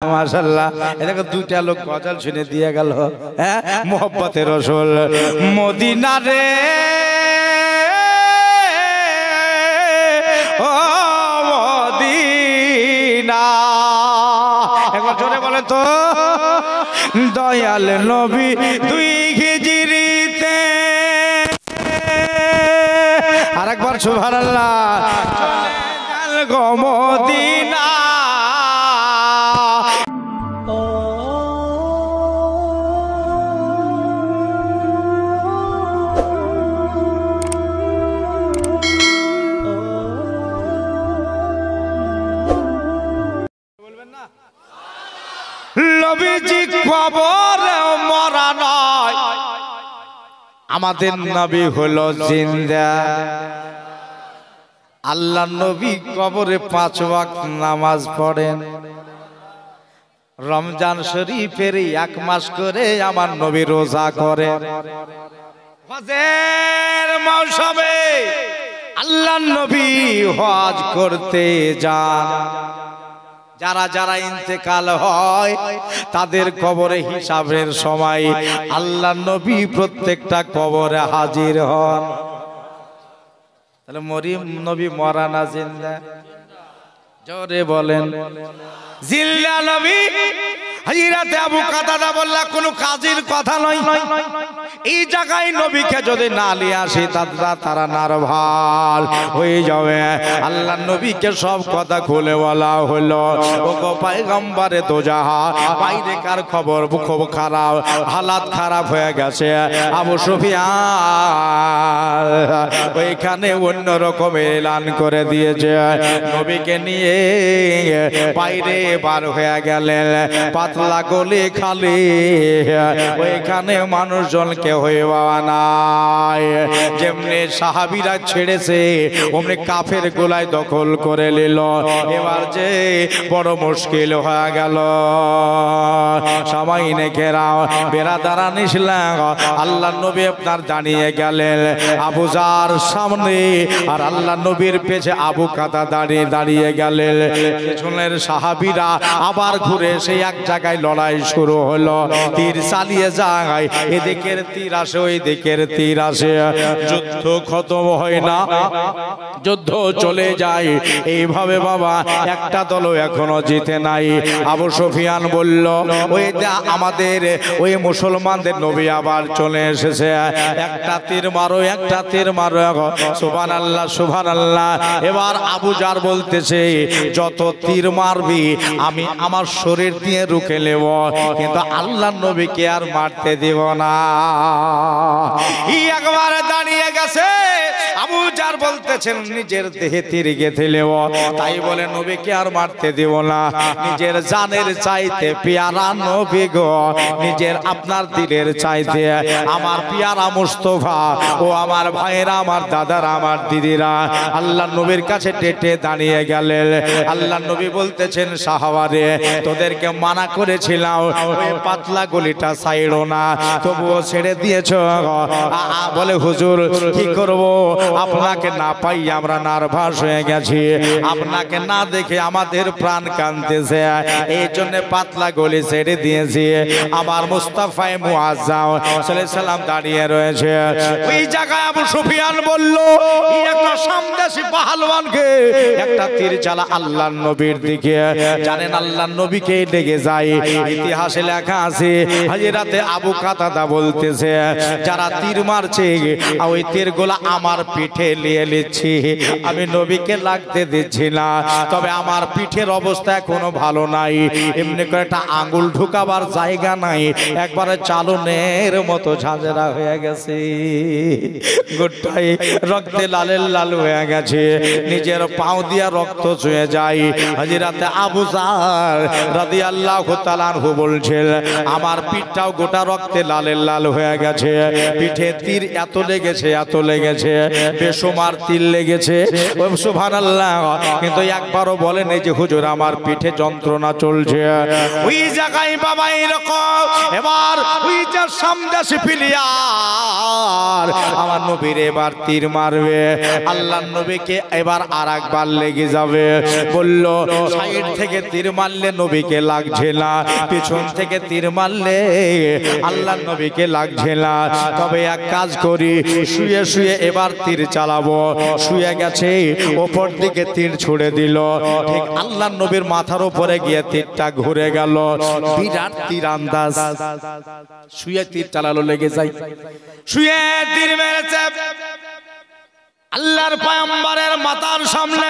মাশাআল্লাহ এটাকে দুইটা লোক গজল শুনে দিয়ে গেল হ্যাঁ মোহব্বতের রসুল মদিনা রে ও মদিনা একবার জোরে বলেন তো দয়াল নবী দুই হিজরিতে আরেকবার সুবহানাল্লাহ চলে গেল গো মদিনা নবীজি কবরে মরা নয় আমাদের নবী হলো জিন্দা আল্লাহ নবী কবরে 5 ওয়াক্ত নামাজ পড়েন রমজান শরীফের 1 মাস করে আমার নবী রোজা করে হজের মৌসুমে আল্লাহ নবী হজ করতে যান যারা যারা ইন্তেকাল হয় তাদের কবরে হিসাবের সময় আল্লাহ নবী প্রত্যেকটা কবরে হাজির হন তাহলে মরিয়ম নবী মরা না জিন্দা জোরে বলেন জিন্দা নবী হযরত আবু কাতাদা বললা কোনো কাজের কথা নয় এই জায়গায় নবীকে যদি না নিয়ে আসে তারা নারভাল হয়ে যাবে আল্লাহ নবীকে সব কথা খুলে বলা হলো ও গো পয়গম্বরে দোজাহা বাইরে কার খবর খুব খারাপ হালাত খারাপ হয়ে গেছে আবু সুফিয়ান ওইখানে অন্য রকম এলান করে দিয়েছে নবীকে নিয়ে বাইরে বার হয়ে গেলেন পাতলা গলি খালি ওইখানে মানুষজনকে হয়ে বাবা নাই যেমনি সাহাবীরা ছেড়েছে অমনি কাফের গোলায় দখল করে নিল এবার যে বড় মুশকিল হয়ে গেল সামাইনে ঘেরাও বেরাদারা নিসলাম আল্লাহ নবী আপনার দাঁড়িয়ে গেলেন আবু জার সামনে আর আল্লাহ নবীর পেছে আবু কাতা দাঁড়িয়ে গেলেন পেছনের সাহাবীরা আবার ঘুরে সেই এক জায়গায় লড়াই শুরু হলো তীর চালিয়ে যায় এদিকের তীর আসে ওই দিকের তীর আসে যুদ্ধ খতম হয় না যুদ্ধ চলে যায় এইভাবে বাবা একটা দল এখনো জিতে নাই আবু সুফিয়ান বলল ওই আমাদের ওই মুসলমানদের নবী আবার চলে এসেছে একটা তীর মারো একটা তীর মারো সুবহানাল্লাহ সুবহানাল্লাহ এবার আবু জার বলতেছে যত তীর মারবি আমি আমার শরীর দিয়ে রুখে নেব কিন্তু আল্লাহর নবীকে আর মারতে দেব না একবার দাঁড়িয়ে গেছে আবু জার বলতেছেন নিজের দেহে তীর গেঁথে নেব তাই বলে নবীকে আর মারতে দেব না নিজের জানের চাইতে পেয়ারা নবী গো নিজের আপনার দিলের চাইতে আমার পেয়ারা মুস্তাফা ও আমার ভাইরা আমার দাদারা আমার দিদিরা আল্লাহর নবীর কাছে টেটে দাঁড়িয়ে গেলেন আল্লাহর নবী বলতেছেন সাহাবারে তোদেরকে মানা করেছিলাম ওই পাতলা গলিটা ছাইড়ো না তবুও ছেড়ে দিয়েছো বলে হুজুর কি করব আপনাকে না পাই আমরা নার্ভাস হয়ে গেছি আপনাকে না দেখে আমাদের প্রাণ কাঁদতেছে এই জন্য পাতলা গলি ছেড়ে দিয়েছি আমার মুস্তাফায়ে মুআজ্জাম সাল্লাল্লাহু আলাইহি সাল্লাম দাঁড়িয়ে রয়েছে ওই জায়গায় আবু সুফিয়ান বলল একটা সামদেশী পাহলওয়ানকে একটা তীর চালা আল্লাহর নবীর দিকে জানেন আল্লাহর নবীকে লেগে যায় ইতিহাসে লেখা আছে হযরতে আবু কাতাদা বলতেছে যারা তীর মারছে ওই তীরগুলো আমার পিঠে নিয়ে নিচ্ছি আমি নবীকে লাগতে দিচ্ছি না তবে আমার পিঠের অবস্থা এখনো ভালো নাই এমনি করে একটা আঙ্গুল ঢুকাবার জায়গা নাই একবারে চালনের মতো ঝাঁঝরা হয়ে গেছে গোটাই রক্তে লালের লাল হয়ে গেছে নিজের পাও দিয়া রক্ত চুয়ে যায় হযরতে আবু জার রাদিয়াল্লাহু তাআলা আনহু বলছেন আমার পিঠটাও গোটা রক্তে লালের লাল হয়ে গেছে পিঠে তীর এত লেগেছে মার তীর লেগেছে, সুবহানাল্লাহ, কিন্তু একবারও বলেন এই যে হুজুর আমার পিঠে যন্ত্রণা চলছে। ওই জায়গায় বাবা এরকম এবার ওই যে সামদাসি প্লেয়ার আমার নবীর এবার তীর মারবে, আল্লাহর নবীকে এবার আরেকবার লেগে যাবে। বলল সাইড থেকে তীর মারলে নবীকে লাগছে না, পিছন থেকে তীর মারলে আল্লাহর নবীকে লাগছে না, তবে এক কাজ করি, শুয়ে শুয়ে এবার তীর চালাবো। শুয়ে গেছে, ওপর দিকে তীর ছুড়ে দিল, ঠিক আল্লাহর নবীর মাথার উপরে গিয়ে তীরটা ঘুরে গেল। বিরাট তীর আন্দাজ, শুয়ে তীর চালালো, লেগে যায়, শুয়ে তীর মেরেছে আল্লাহর পয়গম্বরের মাথার সামনে।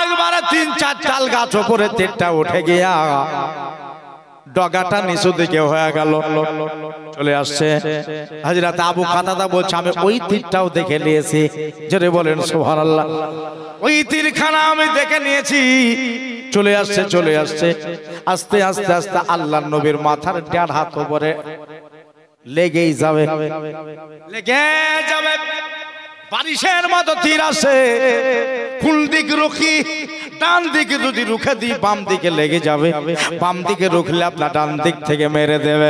একবারে 3-4 তাল গাছ উপরে তীরটা উঠে গিয়া ডগাটা নিচু দিকে হয়ে গেল, চলে আসছে। হযরত আবু কাতাদা বলছে আমি ওই তীরটাও দেখে নিয়েছি, জোরে বলেন সুবহানাল্লাহ। ওই তীরখানা আমি দেখে নিয়েছি। চলে আসছে, চলে আসছে, আস্তে আস্তে আস্তে আল্লাহর নবীর মাথার 1.5 হাত উপরে লেগেই যাবে, লেগে যাবে। বারিশের মতো তীর আসে, কোন দিক রুখি, ডান দিকে যদি রুখে দিই বাম দিকে লেগে যাবে, বাম দিকে রুখলে আপনার ডান দিক থেকে মেরে দেবে।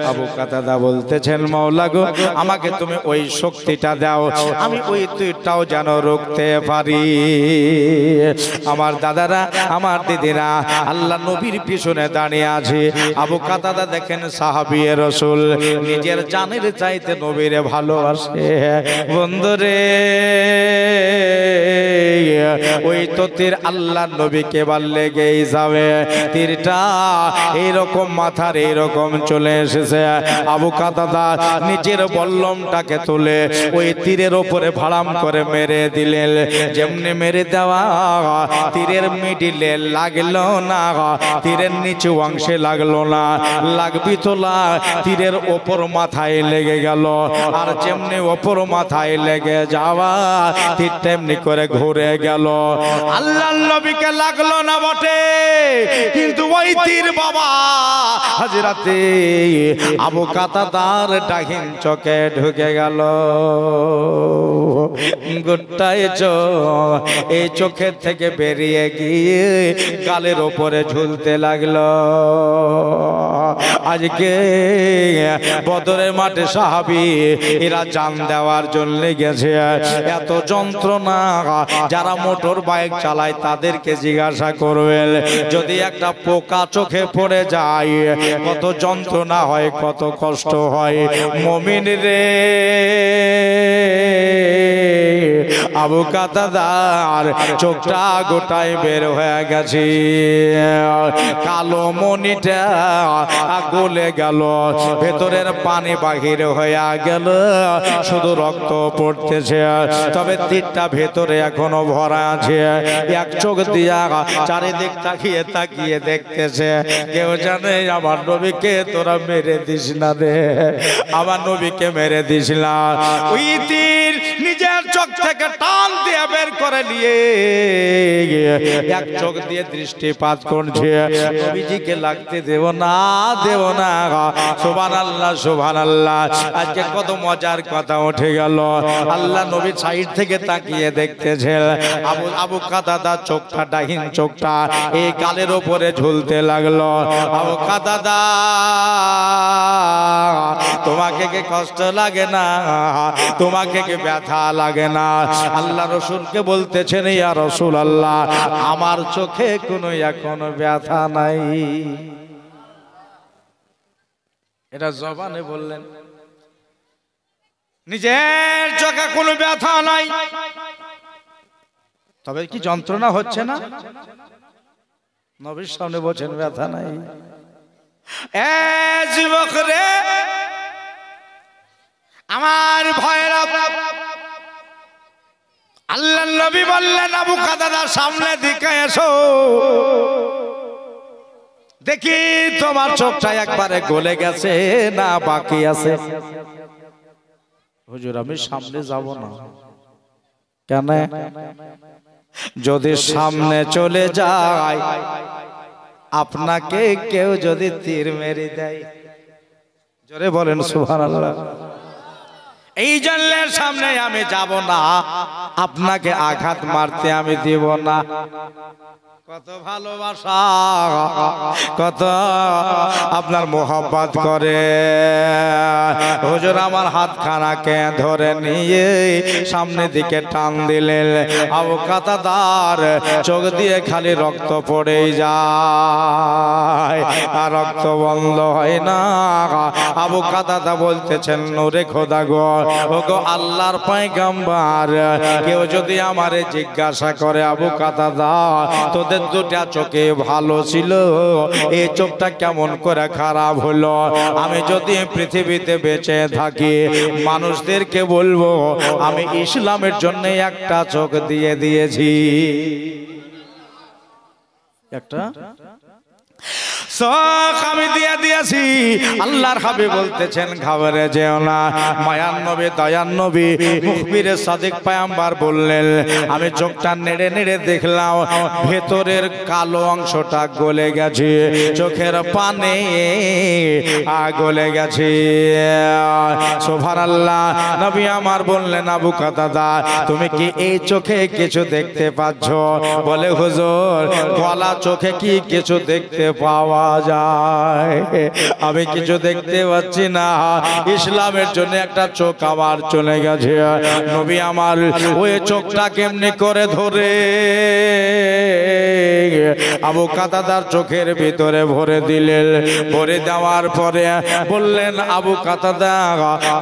আবু কাতাদা বলতেছেন মাওলা গো আমাকে তুমি ওই শক্তিটা দাও, আমি ওই তীরটাও যেন রুখতে পারি। আমার দাদারা, আমার দিদিরা আল্লাহ নবীর পিছনে দাঁড়িয়ে আছে। আবু কাতাদা দেখেন সাহাবী রাসূল, নিজের জানের চাইতে নবীরে ভালোবাসে। বন্ধুরে ওই তো তীর আল্লাহর নবীকে বার লেগেই যাবে। তীরটা এইরকম মাথার এইরকম চলে এসেছে। আবু কাতাদা নিজের বল্লমটাকে তুলে ওই তীরের উপরে ভাড়াম করে মেরে দিলেন। যেমনি মেরে দেওয়া, তীরের মিডিলে লাগলো না, তীরের নিচু অংশে লাগলো না, লাগবি তোলা তীরের ওপর মাথায় লেগে গেল। আর যেমনি ওপর মাথায় লেগে যাওয়া, তীর তেমনি করে ঘুরে গেল। আল্লাহর নবীকে লাগলো না বটে, কিন্তু ওই তীর বাবা হযরতে আবু কাতাদার ডাহিন চোখে ঢুকে গেল। গোটায় চোখ, এই চোখের থেকে বেরিয়ে গিয়ে গালের ওপরে ঝুলতে লাগলো। আজকে বদরের মাঠে সাহাবী এরা জান দেওয়ার জন্য গেছে। এত যন্ত্রণা, যারা মোটর বাইক চালায় তাদেরকে জিজ্ঞাসা করবেন, যদি একটা পোকা চোখে পড়ে যায় কত যন্ত্রণা হয়, কত কষ্ট হয়। মুমিন রে, আবু কাতাদার চোখটা গোটায় বের হয়ে গেছে, কালো মনিটা গলে গেল, ভেতরের পানি বাহির হয়ে গেল, শুধু রক্ত পড়তেছে। তবে তীরটা ভেতরে এখনো ভরা আছে। এক চোখ দিয়া চারিদিক তাকিয়ে তাকিয়ে দেখতেছে, কেউ জানে আমার নবীকে তোরা মেরে দিস না রে, আমার নবীকে মেরে দিস না। ওই তীর নিজের চোখ থেকে টান দিয়ে বের করে নিয়ে এক চোখ দিয়ে দৃষ্টিপাত করছে, নবীজিকে লাগতে দেব না, দেব না। সুবহানাল্লাহ, সুবহানাল্লাহ। আজকে কত মজার কথা উঠে গেল। আল্লাহ নবী সাইড থেকে তাকিয়ে দেখতেছে, আবু কাতাদা চোখটা, ডাহিন চোখটা এই গালের উপরে ঝুলতে লাগলো। আবু কাতাদা তোমাকে কি কষ্ট লাগে না, তোমাকে কি ব্যথা লাগে না? আল্লাহ রাসূলকে বলতেছেন, ইয়া রাসূলুল্লাহ আমার চোখে কোনো এখনো ব্যথা নাই। এটা জবানে বললেন, নিজের চোখে কোনো ব্যথা নাই, তবে কি যন্ত্রণা হচ্ছে না? নবীর সামনে বলছেন ব্যথা নাই। এ যুবক রে, আমার ভয়ের, আল্লাহর নবী বললেন আবু কাতাদার সামনে দিকে এসো, দেখি তোমার চোখটা একবারে গলে গেছে না বাকি আছে। হুজুর আমি সামনে যাব না। কেন? যদি সামনে চলে যায়, আপনাকে কেউ যদি তীর মেরে দেয়, জোরে বলেন সুবহানাল্লাহ, এই জন্যের সামনে আমি যাব না, আপনাকে আঘাত মারতে আমি দিব না। কত ভালোবাসা, কত আপনার মোহব্বত করে। হুজুর আমার হাতখানাকে ধরে নিয়ে সামনে দিকে টান দিলেন। আবু কাতাদার চোখ দিয়ে খালি রক্ত পড়েই যায়, আর রক্ত বন্ধ হয় না। আবু কাতাদা বলতেছেন, নূরে খোদা গো, ও গো আল্লাহর পয়গম্বর, কেউ যদি আমারে জিজ্ঞাসা করে আবু কাতাদা তোদের দুটা চোখে ভালো ছিল, এই চোখটা কেমন করে খারাপ হলো, আমি যদি পৃথিবীতে বেঁচে থাকি মানুষদেরকে বলবো আমি ইসলামের জন্য একটা চোখ দিয়ে দিয়েছি। একটা চোখ আমি দিয়ে দিয়েছি। আল্লাহর হাবিব বলতেছেন, ঘাবড়ে যেও না। মায়ার নবী, দয়ার নবী, মুখবিরে সাদিক পয়গম্বর বললেন, আমি চোখটা নেড়ে নেড়ে দেখলাম ভেতরের কালো অংশটা গলে গেছে, চোখের পানে গলে গেছে। সুবহানাল্লাহ। নবী আমার বললেন, আবু কাতাদা তুমি কি এই চোখে কিছু দেখতে পাচ্ছ? বলে হুজুর গলা চোখে কি কিছু দেখতে পাওয়া যায়? আমি কিছু দেখতে পাচ্ছি না। ইসলামের জন্য একটা চোখ আমার চলে গেছে। নবী আমার ওই চোখটা কেমনি করে ধরে আবু কাতাদার চোখের ভিতরে ভরে দিলেন। ভরে দেওয়ার পরে বললেন, আবু কাতাদা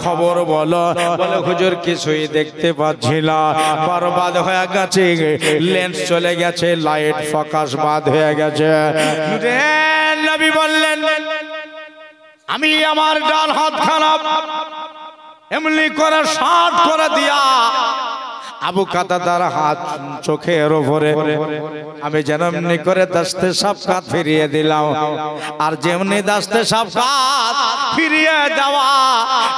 খবর বলো। বলে হুজুর কিছুই দেখতে পাচ্ছি না, বরবাদ হয়ে গেছে, লেন্স চলে গেছে, লাইট ফোকাস বাদ হয়ে গেছে। নবী বললেন, আমি আমার ডান হাত খারাপ এমনি করে শার্ট করে দিয়া আবু কাতাদার হাত চোখের উপরে আমি যেন এমনি করে দাস্তে সাবকাত ফিরিয়ে দিলাম। আর যেমনি দাস্তে সাবকাত ফিরিয়ে দেওয়া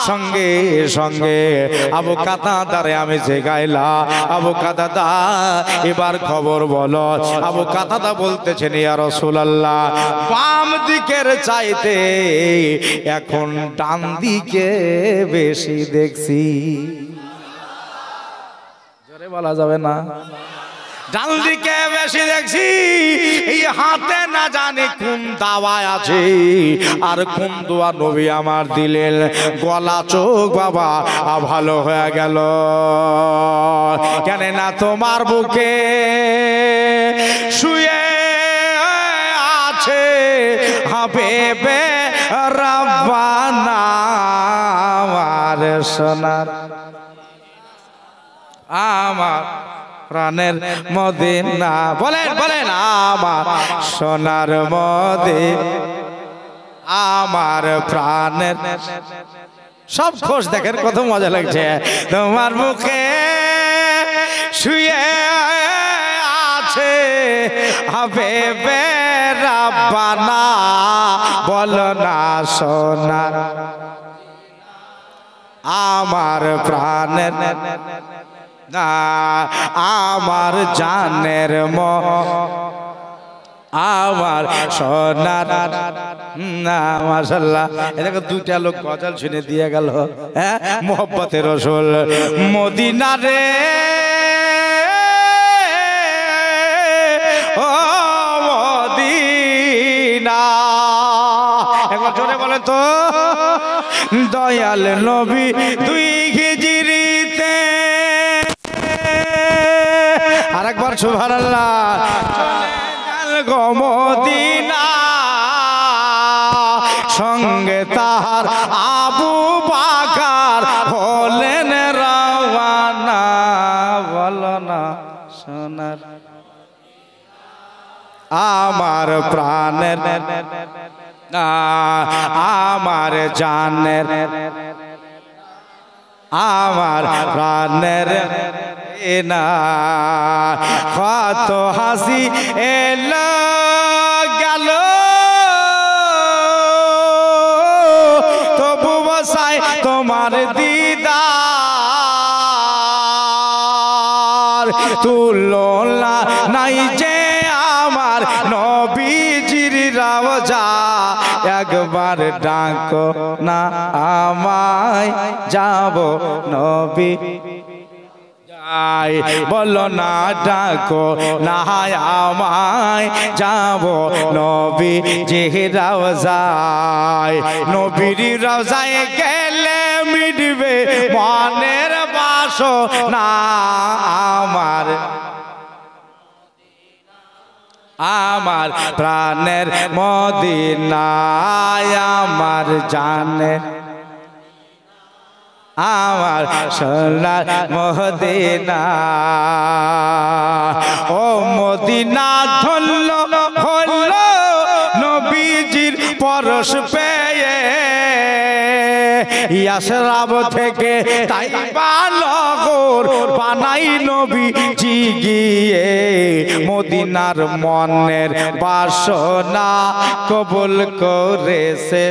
সঙ্গে সঙ্গে আবু কাতাদারে আমি জেগাইলা, আবু কাতাদা এবার খবর বলো। আবু কাতাদা বলতেছেন, ইয়া রাসূলুল্লাহ বাম দিকের চাইতে এখন ডান দিকে বেশি দেখছি। বলা যাবে না, ডান দিকে বেশি দেখছি। এই হাতে না জানি কোন দাওয়া আছে আর কোন দোয়া নবী আমার দিলেন। গলা চোখ বাবা ভালো হয়ে গেল। কেন না তোমার বুকে শুয়ে আছে হাবিবে রাব্বানা আমার সোনার, আমার প্রাণের মদিনা। বলেন বলেন, আমার সোনার মদিনা, আমার প্রাণের সব খোঁজ। দেখেন কত মজা লাগছে। তোমার মুখে শুয়ে আছে হাবিবে রাব্বানা, বলো না সোনার আমার প্রাণের, আমার জানের আমার সোনার। মাশাআল্লাহ, এটাকে দুইটা লোক গজল শুনে দিয়ে গেল। হ্যাঁ, মোহব্বতের রসুল মদিনা রে, ও মদিনা। একবার জোরে বলে তো, দয়াল নবী দুই হিজরিতে। আরেকবার সুবহানাল্লাহ। গো মদিনা সঙ্গে তাহার আবু বাকার হলেন রওয়ানা, বলো না সোনার আমার প্রাণের, আমার জানের, আমার প্রাণের না। কত হাসি এলো গেল তবু বসাই তোমার দিদার, তুলনা নাই যে আমার নবীজির রাও রওজা একবার ডাকো না আমায় যাব নবী বলো না ডাকো না আমায় যাব নবী যে রওজায় নবীর রওজায় গেলে মিটবে মনের বাসনা আমার আমার প্রাণের মদিনায় আমার জানের আমার সোনার মদিনা ও মদিনা ধন্য হলো নবীজির পরশ পেয়ে ইয়াসরাব থেকে তাই বানগর বানাই নবীজি গিয়ে মদিনার মনের বাসনা কবুল করেছে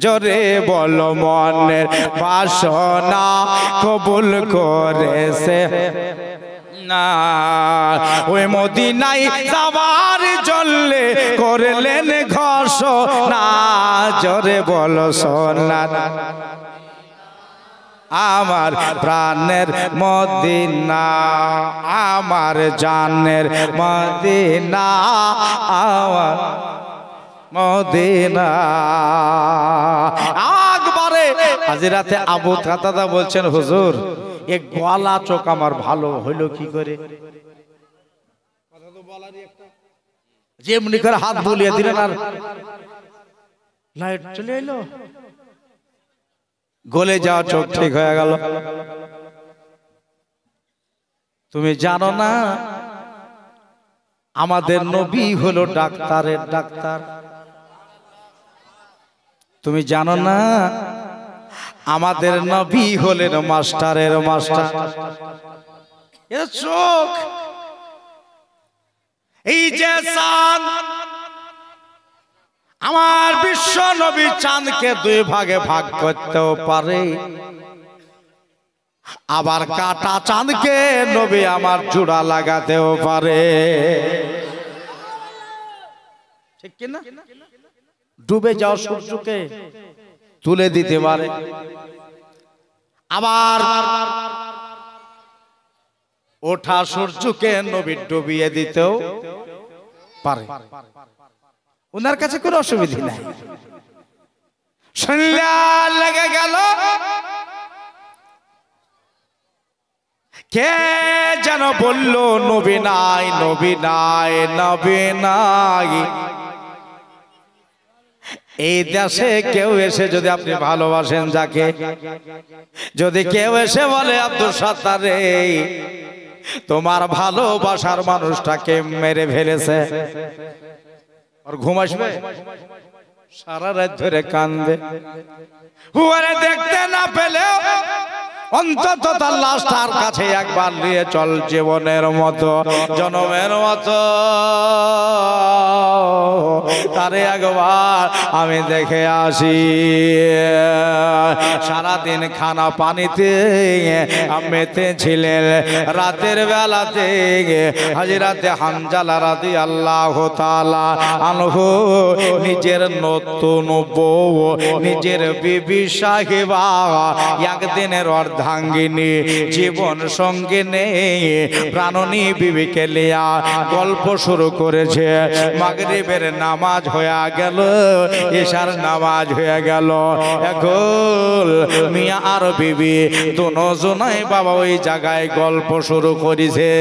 জোরে বলো মনের বাসনা কবুল করেছে না ওই মদিনায় যাওয়ার জন্য করলেন ঘোষণা জোরে বলো সোনা আমার প্রাণের মদিনা আমার জানের মদিনা আমার মদিনা একবারে হাজিরাতে আবু কাতাদা বলছেন হুজুর এ গলা চোখ আমার ভালো হইল কি করে যেমনি করে হাত বুলিয়ে দিলেন আর লাইট চলে এলো গলে যাওয়া চোখ ঠিক হয়ে গেল তুমি জানো না আমাদের নবী হলো ডাক্তারের ডাক্তার তুমি জানো না আমাদের নবী হলেন মাস্টারের মাস্টার এর চোখ এই যে চাঁদ আমার বিশ্ব নবী চাঁদকে দুই ভাগে ভাগ করতেও পারে আবার কাটা চাঁদকে নবী আমার জোড়া লাগাতেও পারে ঠিক কি না ডুবে যাও সূর্যকে তুলে দিতে পারে আবার ওঠা সূর্যকে নবী ডুবিয়ে দিতেও পারে ওনার কাছে কোনো অসুবিধা নাই সন্ধ্যা লেগে গেল কে যেন বলল নবী নাই নবী নাই নবী নাই এই দেশে কেউ এসে যদি আপনি ভালোবাসেন যাকে যদি কেউ এসে বলে আব্দুল সাত্তার রে তোমার ভালোবাসার মানুষটাকে মেরে ফেলেছে আর ঘুম আসবে সারা রাত ধরে কান্দবে ওরে দেখতে না পেলেও অন্তত তার লাশটার কাছে একবার নিয়ে চল জীবনের মতো জনমের মতো তারে একবার আমি দেখে আসি সারাদিন খানা পানিতে মেতে ছিলেন রাতের বেলাতে হাজিরাতে হানজালা রাদিয়াল্লাহু তাআলা আনহু নিজের নতুন বউ নিজের বিবি সাহেবা একদিনের অর্ধাঙ্গিনী জীবন সঙ্গে নেই প্রাণনী বিবিকে লিয়া গল্প শুরু করেছে মাগরিবের নামাজ হয়ে গেল ইশার নামাজ হয়ে গেল এখন মিয়া আর বিবি দুজনাই বাবা ওই জায়গায় গল্প শুরু করেছে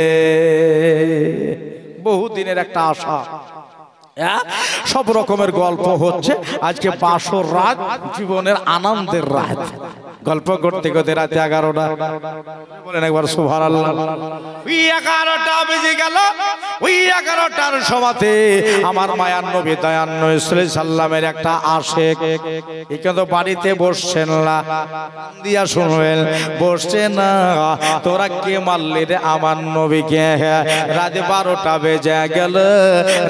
বহুদিনের একটা আশা সব রকমের গল্প হচ্ছে আজকে বাসর রাত জীবনের আনন্দের রাত গল্প করতে করতে রাতে 11টা বলেন একবার সুবহানাল্লাহ ওই 11টা বেজে গেল ওই 11টার সময়তে আমার মায়ার নবী দয়ান নবী সাল্লাল্লাহু আলাইহি সাল্লামের একটা আশিক এই কিন্তু বাড়িতে বসছেন না দিয়া শুনবেন বসছে না তোরা কে মারলি রে আমার নবীকে রাত 12টা বেজে গেল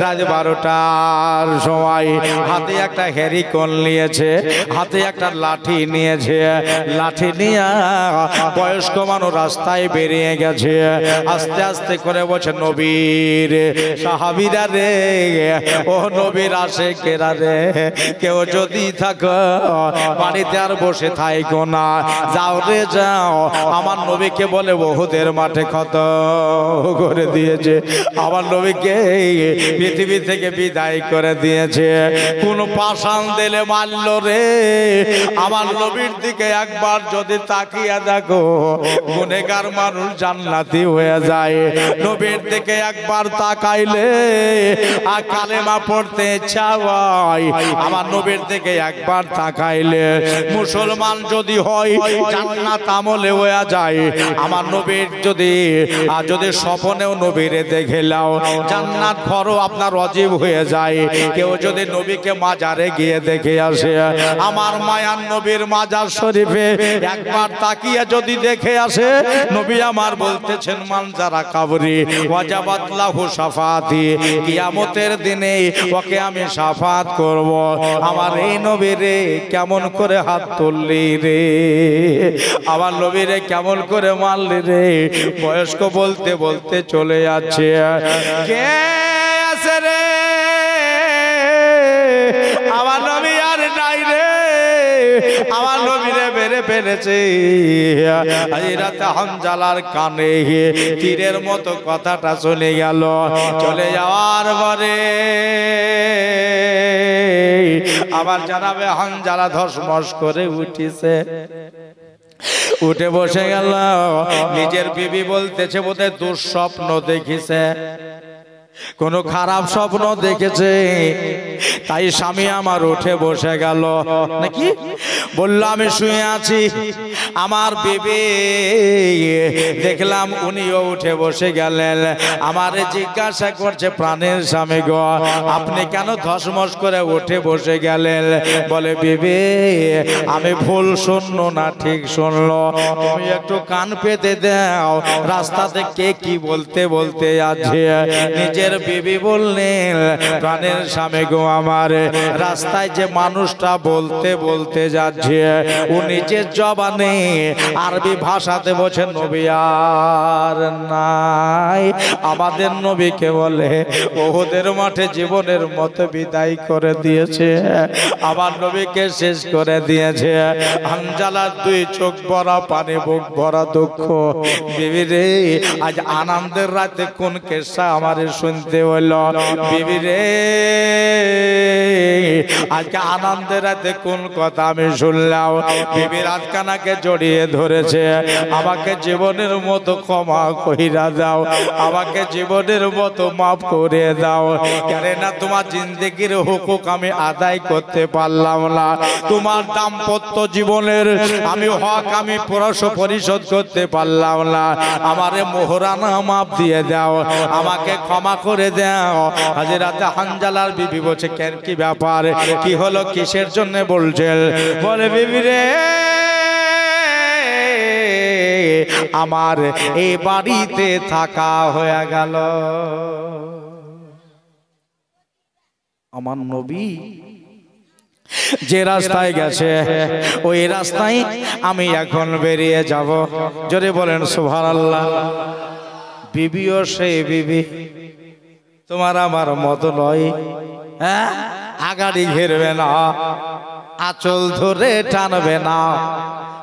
রাত 12টার সময় হাতে একটা হেরিকন নিয়েছে হাতে একটা লাঠি নিয়েছে লাঠি নিয়ে বয়স্ক মানুষ রাস্তায় বেরিয়ে গেছে। আস্তে আস্তে করে বলছে, নবীর সাহাবীরা রে, ও নবীর আশিকেরা রে, কেউ যদি থাকো বাড়িতে আর বসে থাইকো না, যাও রে যাও। আমার নবীকে বলে উহুদের মাঠে ক্ষত করে দিয়েছে, আমার নবীকে পৃথিবী থেকে বিদায় করে দিয়েছে। কোন পাষাণ দিলে মারল রে, আমার নবীর দিকে একবার যদি তাকিয়ে দেখো, গুনেহগার মানুষ জান্নাতি হয়ে যায়। নবীর দিকে একবার তাকাইলে আর কালেমা পড়তে ইচ্ছা হয়। আমার নবীর দিকে একবার তাকাইলে মুসলমান যদি হয় জান্নাত আমলে হয়ে যায়। আমার নবীর যদি স্বপ্নেও নবীরে দেখে লাও, জান্নাত ঘরও আপনার ওয়াজিব হয়ে যায়। কেউ যদি নবীকে মাজারে গিয়ে দেখে আসে, আমার মায়ার নবীর মাজার শরীফে একবার তাকিয়ে যদি দেখে আসে, নবী আমার বলতেছেন, মান যারা কাবরি ওয়াজাবাত লাহু শাফাতি, কিয়ামতের দিনে ওকে আমি শাফাত করব। আমার এই নবীরে কেমন করে হাত তুললি রে, আমার নবীরে কেমন করে মারলি রে। বয়স্ক বলতে বলতে চলে যাচ্ছে, কে আছে রে, আমার নবী আর নাই রে, আমার নবীরে মেরে ফেলেছে। হযরত হানজালার কানে তীরের মতো কথাটা চলে গেল। চলে যাওয়ার পরে আবার জানাবে হানজালা ধসমস করে উঠিছে, উঠে বসে গেল। নিজের বিবি বলতেছে বোধহয় দুঃস্বপ্ন দেখিছে, কোন খারাপ স্বপ্ন দেখেছে, তাই স্বামী আমার উঠে বসে গেল। নাকি বলল, আমি শুয়ে আছি, আমার বিবি দেখলাম উনিও উঠে বসে গেলেন। আমারে জিজ্ঞাসা করছে, প্রাণের স্বামী গো, আপনি কেন ধসমস করে উঠে বসে গেলেন? বলে, বিবি আমি ভুল শুনলো না ঠিক শুনলো, তুমি একটু কান পেতে দাও, রাস্তাতে কে কি বলতে বলতে আছে। নিজের বিবি বললেন, প্রাণের স্বামী গো আমার, রাস্তায় যে মানুষটা বলতে বলতে যাচ্ছে, ও নিজের জবানে আরবি ভাষাতে বলছে নবী আর নাই। আমাদের নবীকে বলে ওহুদের মাঠে জীবনের মতো বিদায় করে দিয়েছে, আমার নবীকে শেষ করে দিয়েছে। হানজালার দুই চোখ ভরা পানি, বুক ভরা দুঃখ। বিবি রে, আজ আনন্দের রাতে কোন কেসা আমারে শুনতে হইল? বিবি রে, আজকে আনন্দের রাতে কোন কথা আমি শুনলাম? বিবি রাতকানাকে জড়িয়ে ধরেছে, আমাকে জীবনের মতো ক্ষমা কইরা দাও, আমাকে জীবনের মতো মাফ করে দাও। কেন না তোমার জিন্দেগির হুকুক আমি আদায় করতে পারলাম না, তোমার দাম্পত্য জীবনের আমি হক আমি পরিশোধ করতে পারলাম না, আমারে মোহরানা মাফ দিয়ে দাও, আমাকে ক্ষমা করে দাও। হযরত হানজালার বিবি বলছে, কেন কি ব্যাপার, কি হলো, কিসের জন্য বলছেন? বলে, বিবি রে, আমার এই বাড়িতে থাকা হয়ে গেল, আমার নবী যে রাস্তায় গেছে ওই রাস্তায় আমি এখন বেরিয়ে যাব। জোরে বলেন সুবহানাল্লাহ। বিবিও সেই বিবি, তোমার আমার মতো নয়, হ্যাঁ, আগাড়ি ঘেরবে না, আঁচল ধরে টানবে না,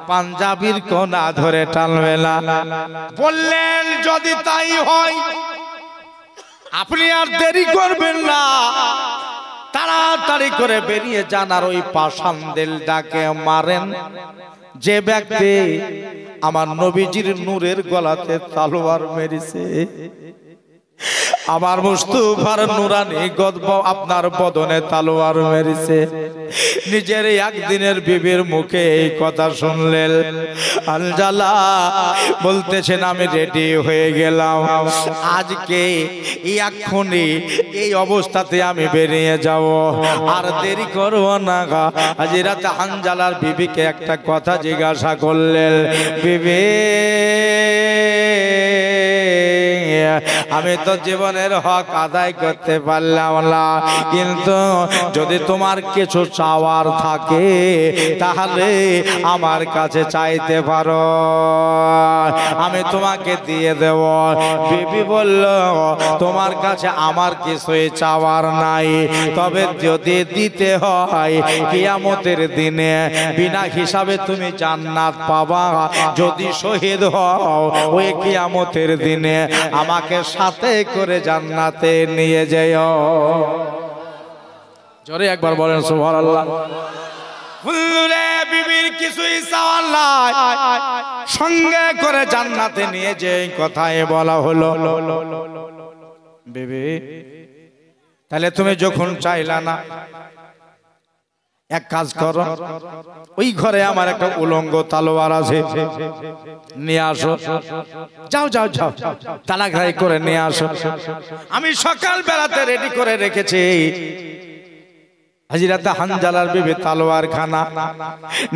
পাঞ্জাবির কোনা ধরে টানবে না। বললেন, যদি তাই হয় আপনি আর দেরি করবেন না, তাড়াতাড়ি করে বেরিয়ে যান, আর ওই পাষাণদের ডাকে মারেন যে ব্যক্তি আমার নবীজির নূরের গলাতে তলোয়ার মেরেছে। আমার মুস্তাফার নুরানি গদব আপনার বদনে তলোয়ার মেরেছে। নিজের একদিনের বিবির মুখে এই কথা শুনলেন। হানজালা বলতেছেন, আমি রেডি হয়ে গেলাম, আজকে এক্ষুনি এই অবস্থাতে আমি বেরিয়ে যাব, আর দেরি করব না। হযরত হানজালার বিবিকে একটা কথা জিজ্ঞাসা করলেন, বিবি আমি তো জীবনের হক আদায় করতে পারলাম না, কিন্তু যদি তোমার কিছু চাওয়ার থাকে তাহলে আমার কাছে চাইতে পারো, আমি তোমাকে দিয়ে দেব। বিবি বলল, তোমার কাছে আমার কিছুই চাওয়ার নাই, তবে যদি দিতে হয় কিয়ামতের দিনে বিনা হিসাবে তুমি জান্নাত পাবা। যদি শহীদ হও ওই কিয়ামতের দিনে আমাকে সাথে করে জান্নাতে নিয়ে যেও। জোরে একবার বলেন সুবহানাল্লাহ। বিবির কিছুই চাওয়ার নাই, সঙ্গে করে জান্নাতে নিয়ে যে কথাই বলা হলো। বিবি তাহলে তুমি যখন চাইলা না, এক কাজ করো, ওই ঘরে আমার একটা উলঙ্গ তলোয়ার আছে, নিয়ে আসো। যাও যাও যাও, তালাঘাই করে নিয়ে আসো। আমি সকাল বেলাতে রেডি করে রেখেছি। হাজরাতে হানজালার বিবি তলোয়ার খানা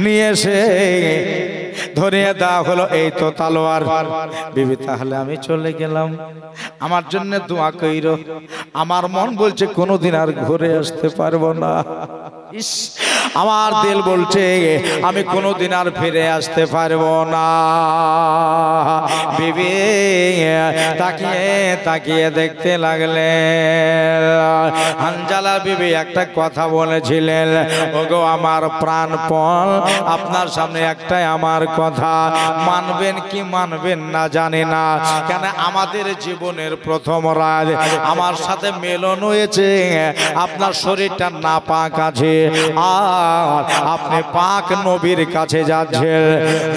নিয়ে এসে ধরিয়ে দেওয়া হলো, এই তো তলোয়ার। বিবি তাহলে আমি চলে গেলাম, আমার জন্য দোয়া কইরো। আমার মন বলছে কোনোদিন আর ঘুরে আসতে পারবো না। ইস, আমার দিল বলছে আমি কোনোদিন আর ফিরে আসতে পারবো না। বিবি তাকিয়ে তাকিয়ে দেখতে লাগলে। হানজালা বিবি একটা কথা বলেছিলেন, ওগো আমার প্রাণপণ, আপনার সামনে একটাই আমার কথা, মানবেন কি মানবেন না জানি না, কেন আমাদের জীবনের প্রথম রাত আমার সাথে মেলন হয়েছে। আপনার শরীরটা না পাক আছে, আর আপনি পাক নবীর কাছে যাচ্ছেন।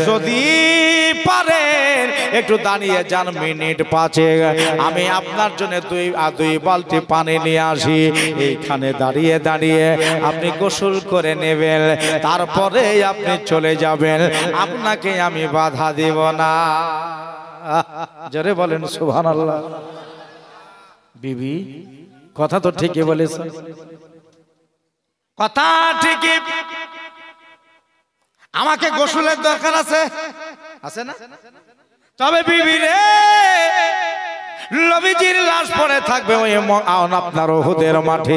যদি পারেন একটু দাঁড়িয়ে যান মিনিট পাঁচেক, আমি আপনার জন্য দুই বালতি পানি নিয়ে আসি। এইখানে দাঁড়িয়ে দাঁড়িয়ে আপনি গোসল করে নেবেন, তারপরে আপনি চলে যাবেন, আপনাকে আমি বাধা দেব না। জোরে বলেন সুবহানাল্লাহ। বিবি কথা তো ঠিকই বলেছ, কথা ঠিকই। আমাকে গোসলের দরকার আছে, আছে না? তবে বিবি রে, নবীজির লাশ পড়ে থাকবে ওই আপনার উহুদের মাঠে,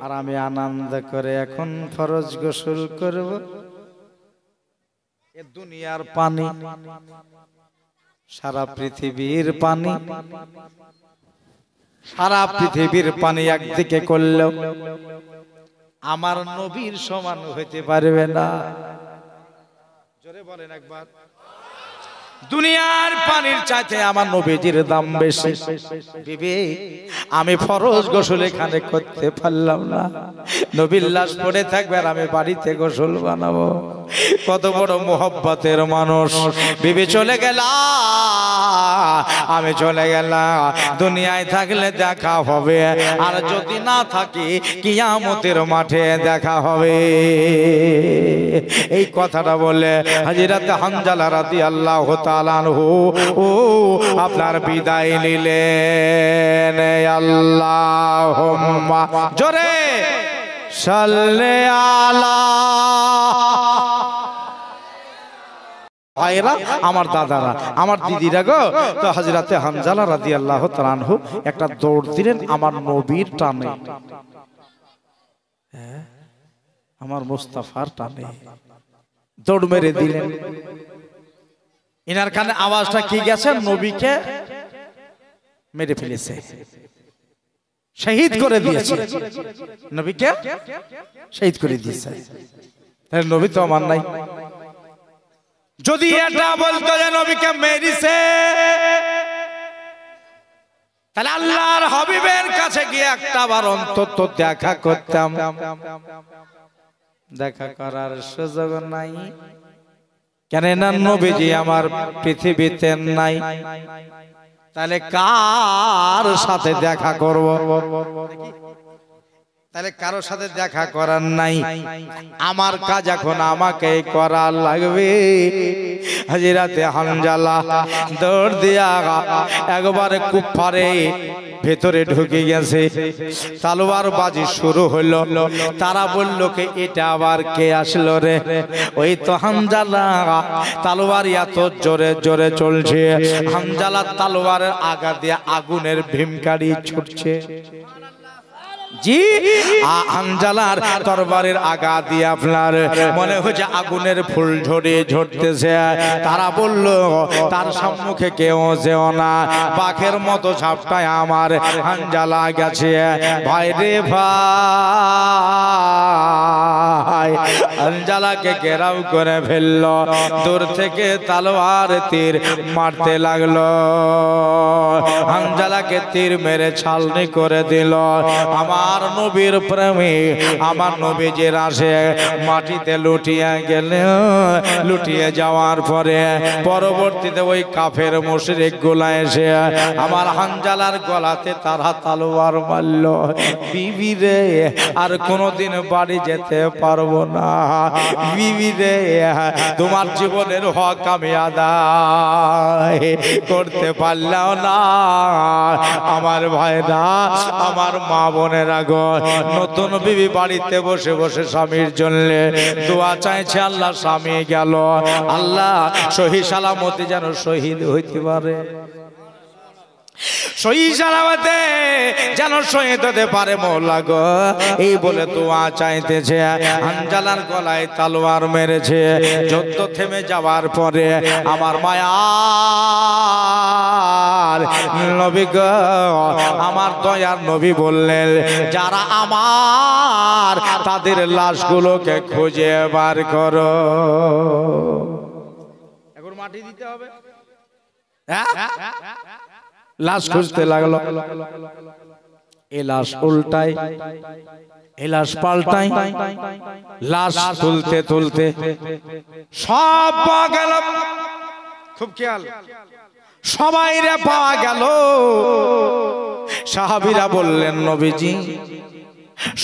আর আমি আনন্দ করে এখন ফরজ গোসল করব। এ দুনিয়ার পানি, সারা পৃথিবীর পানি, সারা পৃথিবীর পানি একদিকে করলেও আমার নবীর সমান হইতে পারবে না। জোরে বলেন একবার। দুনিয়ার পানির চাইতে আমার নবীজির দাম বেশি। বিবি আমি ফরজ গোসল এখানে করতে পারলাম না, নবীর লাশ পড়ে থাকবে আর আমি বাড়িতে গোসল বানাবো। কত বড় মোহব্বতের মানুষ। বিবি চলে গেল, আমি চলে গেলাম। দুনিয়ায় থাকলে দেখা হবে, আর যদি না থাকি কিয়ামতের মাঠে দেখা হবে। এই কথাটা বলে হযরত হানজালা রাদিয়াল্লাহু তাআলা আনহু আপনার বিদায় নিলেন। আল্লাহুম্মা জোরে সাল্লি আলা। ভাইরা, আমার দাদারা, আমার দিদিরা গো, তো হযরতে হানজালা রাদিয়াল্লাহু তাআলা আনহু একটা দৌড় দিলেন আমার নবীর টানে, আমার মুস্তাফার টানে দৌড় মেরে দিলেন। ইনার কানে আওয়াজটা কি গেছে? নবীকে মেরে ফেলেছে, শহীদ করে দিয়েছে, নবীকে শহীদ করে দিয়েছে। তাহলে নবী তো আমার নাই। যদি এটা বলতো যে নবীকে মেরেছে, তাহলে আল্লাহর হাবিবের কাছে গিয়ে একটা বার অন্তত দেখা করতাম। দেখা করার সুযোগ নাই, কেন না নবীজি আমার পৃথিবীতে নাই। তাহলে কার সাথে দেখা করব? তাহলে কারোর সাথে দেখা করার নাই। আমার কাজ এখন আমাকে করার লাগবে। হযরতে হানজালা দৌড় দিয়া একবারে কুফারে ভেতরে ঢুকে গেছে, তলোয়ার বাজি শুরু হলো। তারা বলল কে এটা আবার কে আসলো রে? ওই তো হামজালা। তলোয়ার এত জোরে জোরে চলছে, হামজালা তলোয়ারের আগা দিয়ে আগুনের ভীমকারি ছুটছে। জি, হামজালার তরবারের আগা দিয়ে আপনার মনে হচ্ছে আগুনের ফুল ঝরে ঝরতেছে। তারা বলল তার সম্মুখে কেউ যেও না, বাঘের মতো ঝাপটায় আমার হামজালা গেছে। ভাই রে ভাই, হামজালাকে ঘেরাও করে ফেলল, দূর থেকে তলোয়ার তীর মারতে লাগলো। হামজালাকে তীর মেরে ছালনি করে দিল। আমার নবীর প্রেমে আমার নবীজির আসে মাটিতে লুটিয়ে গেল। লুটিয়ে যাওয়ার পরে পরবর্তীতে ওই কাফের মুশরিক গুলা এসে আমার হামজালার গলাতে তারা তলোয়ার মারল। বিবি রে, আর কোনোদিন বাড়ি যেতে পারবো না। বিবি রে, তোমার জীবনের হক আমি আদায় করতে পারলাম না। আমার ভাইরা, আমার মা বোনেরা গো, নতুন বিবি বাড়িতে বসে বসে স্বামীর জন্য দোয়া চাইছে। আল্লাহ, স্বামী গেল, আল্লাহ সহি সালামতে যেন শহীদ হইতে পারে, সহি সালামতে যেন শহীদ হতে পারে মওলা গো, এই বলে দোয়া চাইতেছে। হামজালার গলায় তলোয়ার মেরেছে। যুদ্ধ থেমে যাওয়ার পরে আমার মায়ার নবী গো, আমার দয়ার নবী বললেন, যারা আমার তাদের লাশগুলোকে খুঁজে বার করো। এখন মাটি দিতে হবে, লাশ খুঁজতে লাগলো। এ লাশ উল্টাই, এ লাশ পাল্টাই, লাশ তুলতে তুলতে সব পাওয়া গেল। খুব খেয়াল, সবাই রে পাওয়া গেল। সাহাবীরা বললেন, নবীজি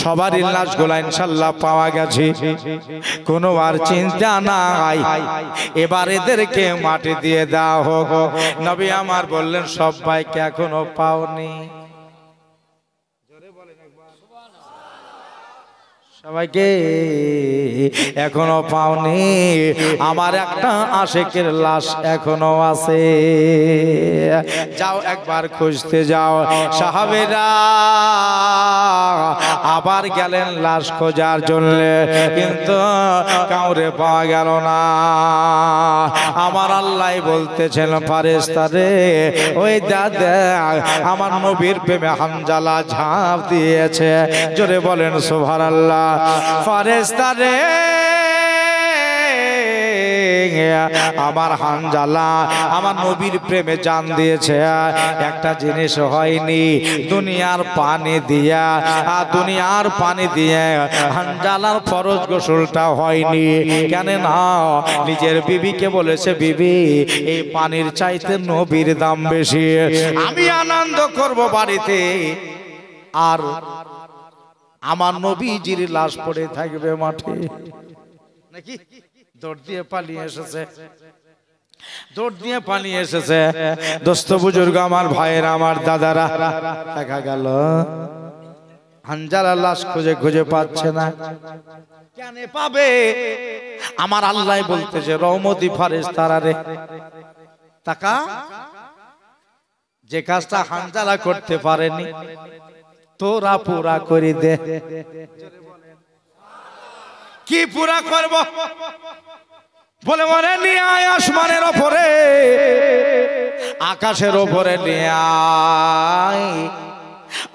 সবারই লাশগুলো ইনশাআল্লাহ পাওয়া গেছে, কোনো আর চিন্তা নাই, এবার এদেরকে মাটি দিয়ে দাও হোক। নবী আমার বললেন, সবাইকে এখনো পাওনি? সবাইকে এখনো পাওনি? আমার একটা আশিকের লাশ এখনো আছে, যাও একবার খুঁজতে যাও। সাহাবেরা আবার গেলেন লাশ খোঁজার জন্য, কিন্তু কাউরে পাওয়া গেল না। আমার আল্লাহ বলতেছেন, ফারেস্তারে ওই দাদা আমার নবীর প্রেমে হামজালা ঝাঁপ দিয়েছে। জোরে বলেন সুবহানাল্লাহ। ফারেস্তারে আমার হামজালা আমার নবীর প্রেমে জান দিয়েছে। একটা জিনিস হয়নি, দুনিয়ার পানি দিয়া দুনিয়ার পানি দিয়ে হামজালার ফরজ গোসলটা হয়নি। কেন না? নিজের বিবিকে বলেছে, বিবি এই পানির চাইতে নবীর দাম বেশি, আমি আনন্দ করব বাড়িতে, আর আমার নবীজির লাশ পড়ে থাকবে মাঠে। নাকি দৌড় দিয়ে পালিয়ে এসেছে, দৌড় দিয়ে পালিয়ে এসেছে। দোস্ত বুজুর্গ, আমার ভাইয়েরা, আমার দাদারা, দেখা গেল হামজালার লাশ খুঁজে খুঁজে পাচ্ছে না। কেন পাবে? আমার আল্লাহ বলতেছে, রহমতি ফারেস্তারা রে, তাকা, যে কাজটা হামজালা করতে পারেনি তোরা পুরা করে দে। কি পুরা করব? বলে মনে নিয়ে আয় আসমানের ওপরে, আকাশের ওপরে নিয়ে আয়,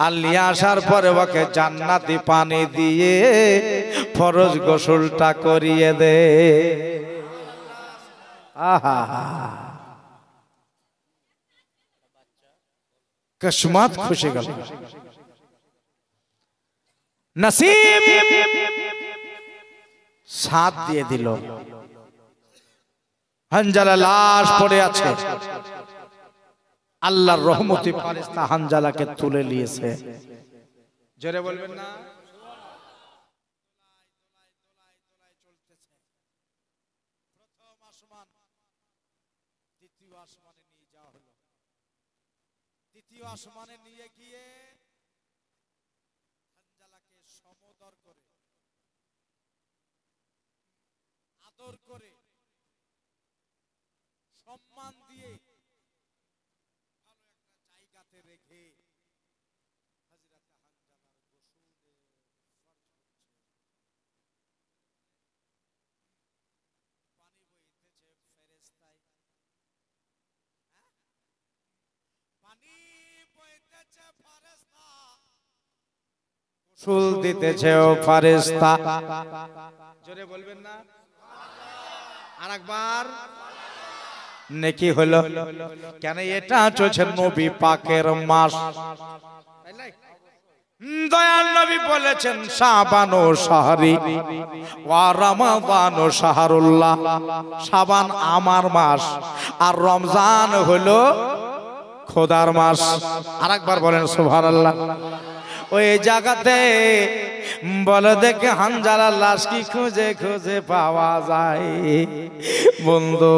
আর নিয়ে আসার পরে ওকে জান্নাতি পানি দিয়ে ফরজ গোসলটা করিয়ে দে। আহা, কিসমত খুশি গেল, নসিব সাথ দিয়ে দিল। হামজালা লাশ পড়ে আছে, আল্লাহর রহমতি ফেরেশতা হামজালাকে তুলে নিয়েছে। জোরে বলবেন না? প্রথম আসমান, দ্বিতীয় আসমানে নিয়ে যাওয়া হলো। তৃতীয় আসমানে নিয়ে গিয়ে হানজালাকে সমদর করে আদর করে সম্মান দিয়ে ভালো একটা জায়গাতে রেখে হযরত হানজালার গোসলে ফরজ হচ্ছে। পানি বইতেছে ফেরেশতায়, পানি বইতেছে ফেরেশতা, গোসল দিতেছে ও ফেরেশতা। জোরে বলবেন না? আরেকবার নেকি হলো। কেন? এটা চলছে নবী পাকের মাস। দয়াল নবী বলেছেন শাবান ও শাহরি ওয়া রমাদান ও শাহরুল্লাহ। শাবান আমার মাস আর রমজান হলো খোদার মাস। আরেকবার বলেন সুবহানাল্লাহ। ওই জায়গাতে বলে দেখে হানজালার লাশ কি খুঁজে খুঁজে পাওয়া যায়? বন্ধু,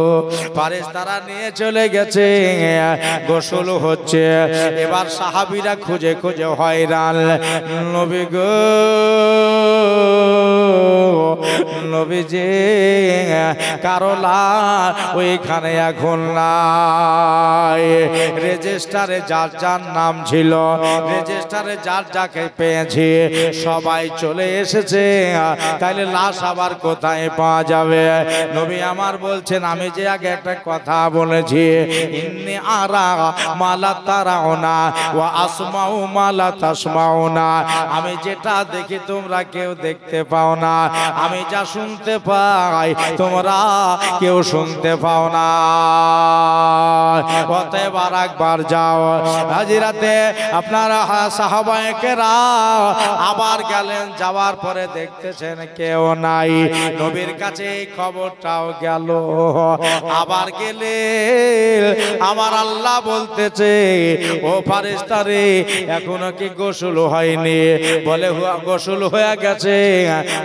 ফেরেশতারা নিয়ে চলে গেছে, গোসল হচ্ছে। এবার সাহাবীরা খুঁজে খুঁজে হয়রান। নবী গো, নবীজি কারলা ওইখানে এখন নাই। রেজিস্টারে যার যার নাম ছিল, রেজিস্টারে যার যাকে পেয়েছে সবাই চলে এসেছে, তাইলে লাশ আবার কোথায় পাওয়া যাবে? নবী আমার বলছেন, আমি যে আগে একটা কথা বলেছি, ইন্নী আরা মালা তারাউনা ওয়া আসমাউ মালা তাসমাউনা। আমি যেটা দেখি তোমরা কেউ দেখতে পাও না, আমি যা শুনতে পাই তোমরা কেউ শুনতে পাও না। অতএব একবার যাও। হাজিরাতে আপনারা সাহাবায়ে কেরাম আবার গেলেন, যাওয়ার পরে দেখতেছেন কেউ নাই। নবীর কাছে এই খবরটাও গেল। আবার গেলে আমার আল্লাহ বলতেছে, ও ফেরেশতারে এখনো কি গোসল হয়নি? বলে গোসল হয়ে গেছে।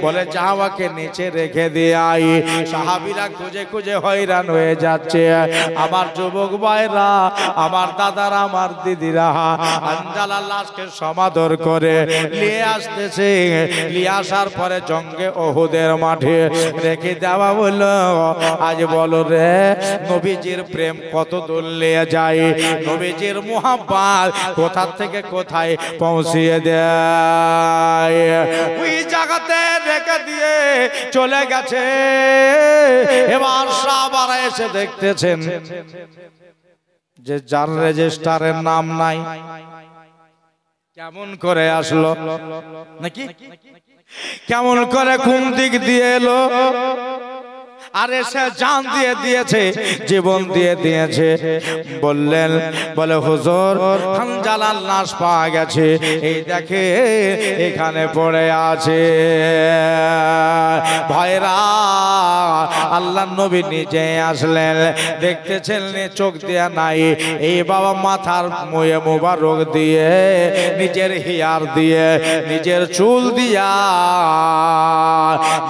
বলে যাওয়াকে নিচে রেখে দিয়ে আই। সাহাবীরা খুঁজে খুঁজে হয়রান হয়ে যাচ্ছে। আমার যুবক ভাইরা, আমার দাদারা, আমার দিদিরা হানজালার লাশকে সমাদর করে নিয়ে আসতেছে। নিয়ে আসার পরে জঙ্গে ওহুদের মাঠে রেখে দেওয়া হলো। আজ বলো রে, নবীজির প্রেম কত দূর নিয়ে যায়, নবীজির মুহাব্বত কোথা থেকে কোথায় পৌঁছিয়ে দেয়। ওই জায়গাতে রেখে দিয়ে চলে গেছে। এবার সাহাবারা এসে দেখতেছেন যে যার রেজিস্টারের নাম নাই, কেমন করে আসলো নাকি, কেমন করে কোন দিক দিয়ে এলো, আর এসে জান দিয়ে দিয়েছে, জীবন দিয়ে দিয়েছে। বললেন, বলে হুজুর হানজালার লাশ পাওয়া গেছে, এই দেখে এখানে পড়ে আছে। ভাইরা, আল্লাহর নবী নিজে আসলেন, দেখতেছেন চোখ দিয়া নাই। এই বাবা মাথার মুয়ে মুবারক দিয়ে, নিজের হিয়ার দিয়ে, নিজের চুল দিয়া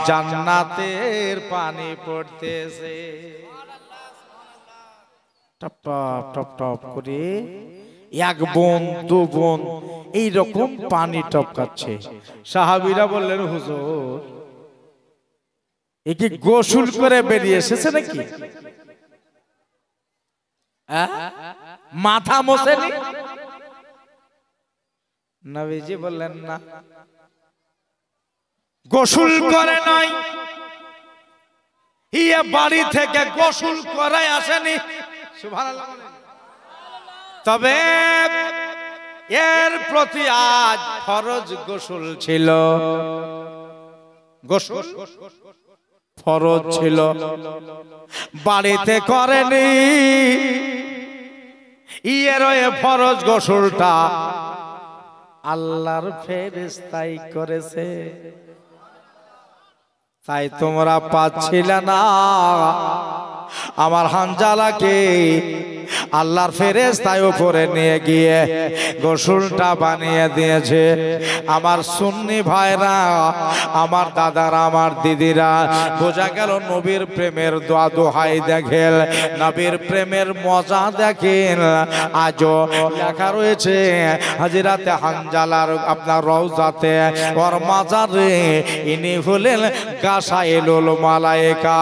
জান্নাতের পানি পড়তেছে। টপ টপ টপ টপ করে এক বোন দু বোন এইরকম পানি টপকাচ্ছে। সাহাবীরা বললেন, হুজুর এ কি গোসল করে বেরিয়ে এসেছে নাকি? মাথা মোছেনি? নবীজি বললেন, না, গোসল করে নাই, ইয়ে বাড়ি থেকে গোসল করে আসেনি। সুবহানাল্লাহ। তবে এর প্রতি আজ ফরজ গোসল ছিল, গোসল ফরজ ছিল, বাড়িতে করেনি। ইয়ের ফরজ গোসলটা আল্লাহর ফেরেশতাই করেছে। তাই তোমরা পাচ্ছিলে না আমার হানজালাকে আল্লাহর ফেরেশতায় উপরে নিয়ে গিয়ে গোসলটা বানিয়ে দিয়েছে। আমার সুন্নি ভাইরা, আমার দাদারা, আমার দিদিরা, বোঝা গেল নবীর প্রেমের দোয়া দোহাই দেখেন, নবীর প্রেমের মজা দেখেন। আজও লেখা রয়েছে হাজিরাতে হানজালার আপনার রওজাতে ওর মাজারে ইনি হলেন গাসাইলুল মালায়েকা।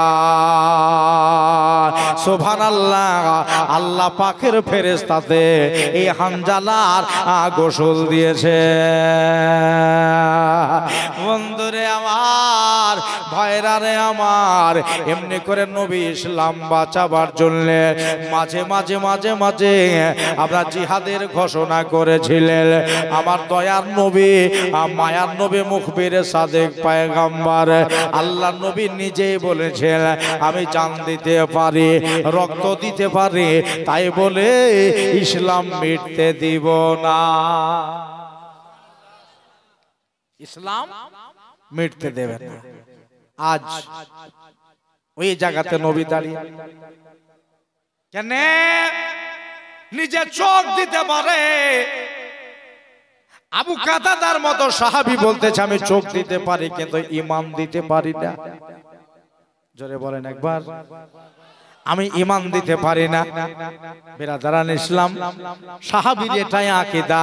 সুবহানাল্লাহ, আল্লাহ পাকের ফেরেশতাতে এই হানজালার গোসল দিয়েছে। বন্ধুরে আমার, ভাইরারে আমার, এমনি করে নবী ইসলাম বাঁচাবার জন্য মাঝে মাঝে মাঝে মাঝে আমরা জিহাদের ঘোষণা করেছিলেন। আমার দয়ার নবী, মায়ার নবী, মুখবির সাদেক পয়গম্বর আল্লাহ নবী নিজেই বলেছেন আমি জান দিতে পারি, রক্ত দিতে পারি, তাই বলে ইসলাম মিটতে দিব না। ইসলাম মিটতে দেবে না। আজ ওই জায়গাতে নবী দাঁড়িয়ে কেন নিজে চোখ দিতে পারে। আবু কাতাদার মতো সাহাবী বলতেছে আমি চোখ দিতে পারি কিন্তু ঈমান দিতে পারি না। জোরে বলেন একবার, আমি ঈমান দিতে পারি না। বিরাদারান ইসলাম, সাহাবীর এটাই আকীদা।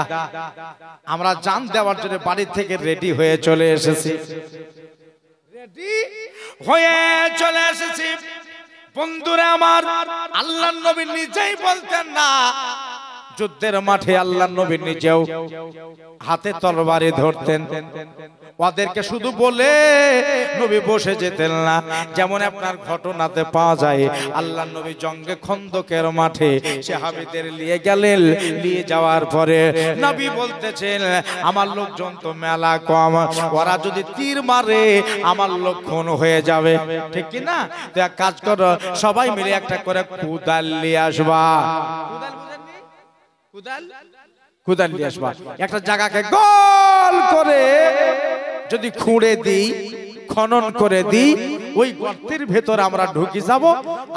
আমরা জান দেওয়ার জন্য বাড়ি থেকে রেডি হয়ে চলে এসেছি, রেডি হয়ে চলে এসেছি। বন্ধুরা আমার, আল্লাহর নবী নিজেই বলতেন না, যুদ্ধের মাঠে আল্লাহর নবী নিজেও হাতে তরবারি ধরতেন। ওদেরকে শুধু বলে নবী বসে যেতেন না। যেমন আপনার ঘটনাতে পাওয়া যায়, আল্লাহর নবী জঙ্গে খন্দকের মাঠে সাহাবীদের নিয়ে গেলেন। নিয়ে যাওয়ার পরে নবী বলতেছেন আমার লোকজন তো মেলা কম, ওরা যদি তীর মারে আমার লোক খুন হয়ে যাবে, ঠিক কি না? তো এক কাজ করো, সবাই মিলে একটা করে কুদাল নিয়ে আসবা। কুদাল নিয়ে আসবা, একটা জায়গাকে গোল করে যদি খুঁড়ে দিই, খনন করে দিই, ওই গর্তের ভেতর আমরা ঢুকে যাব,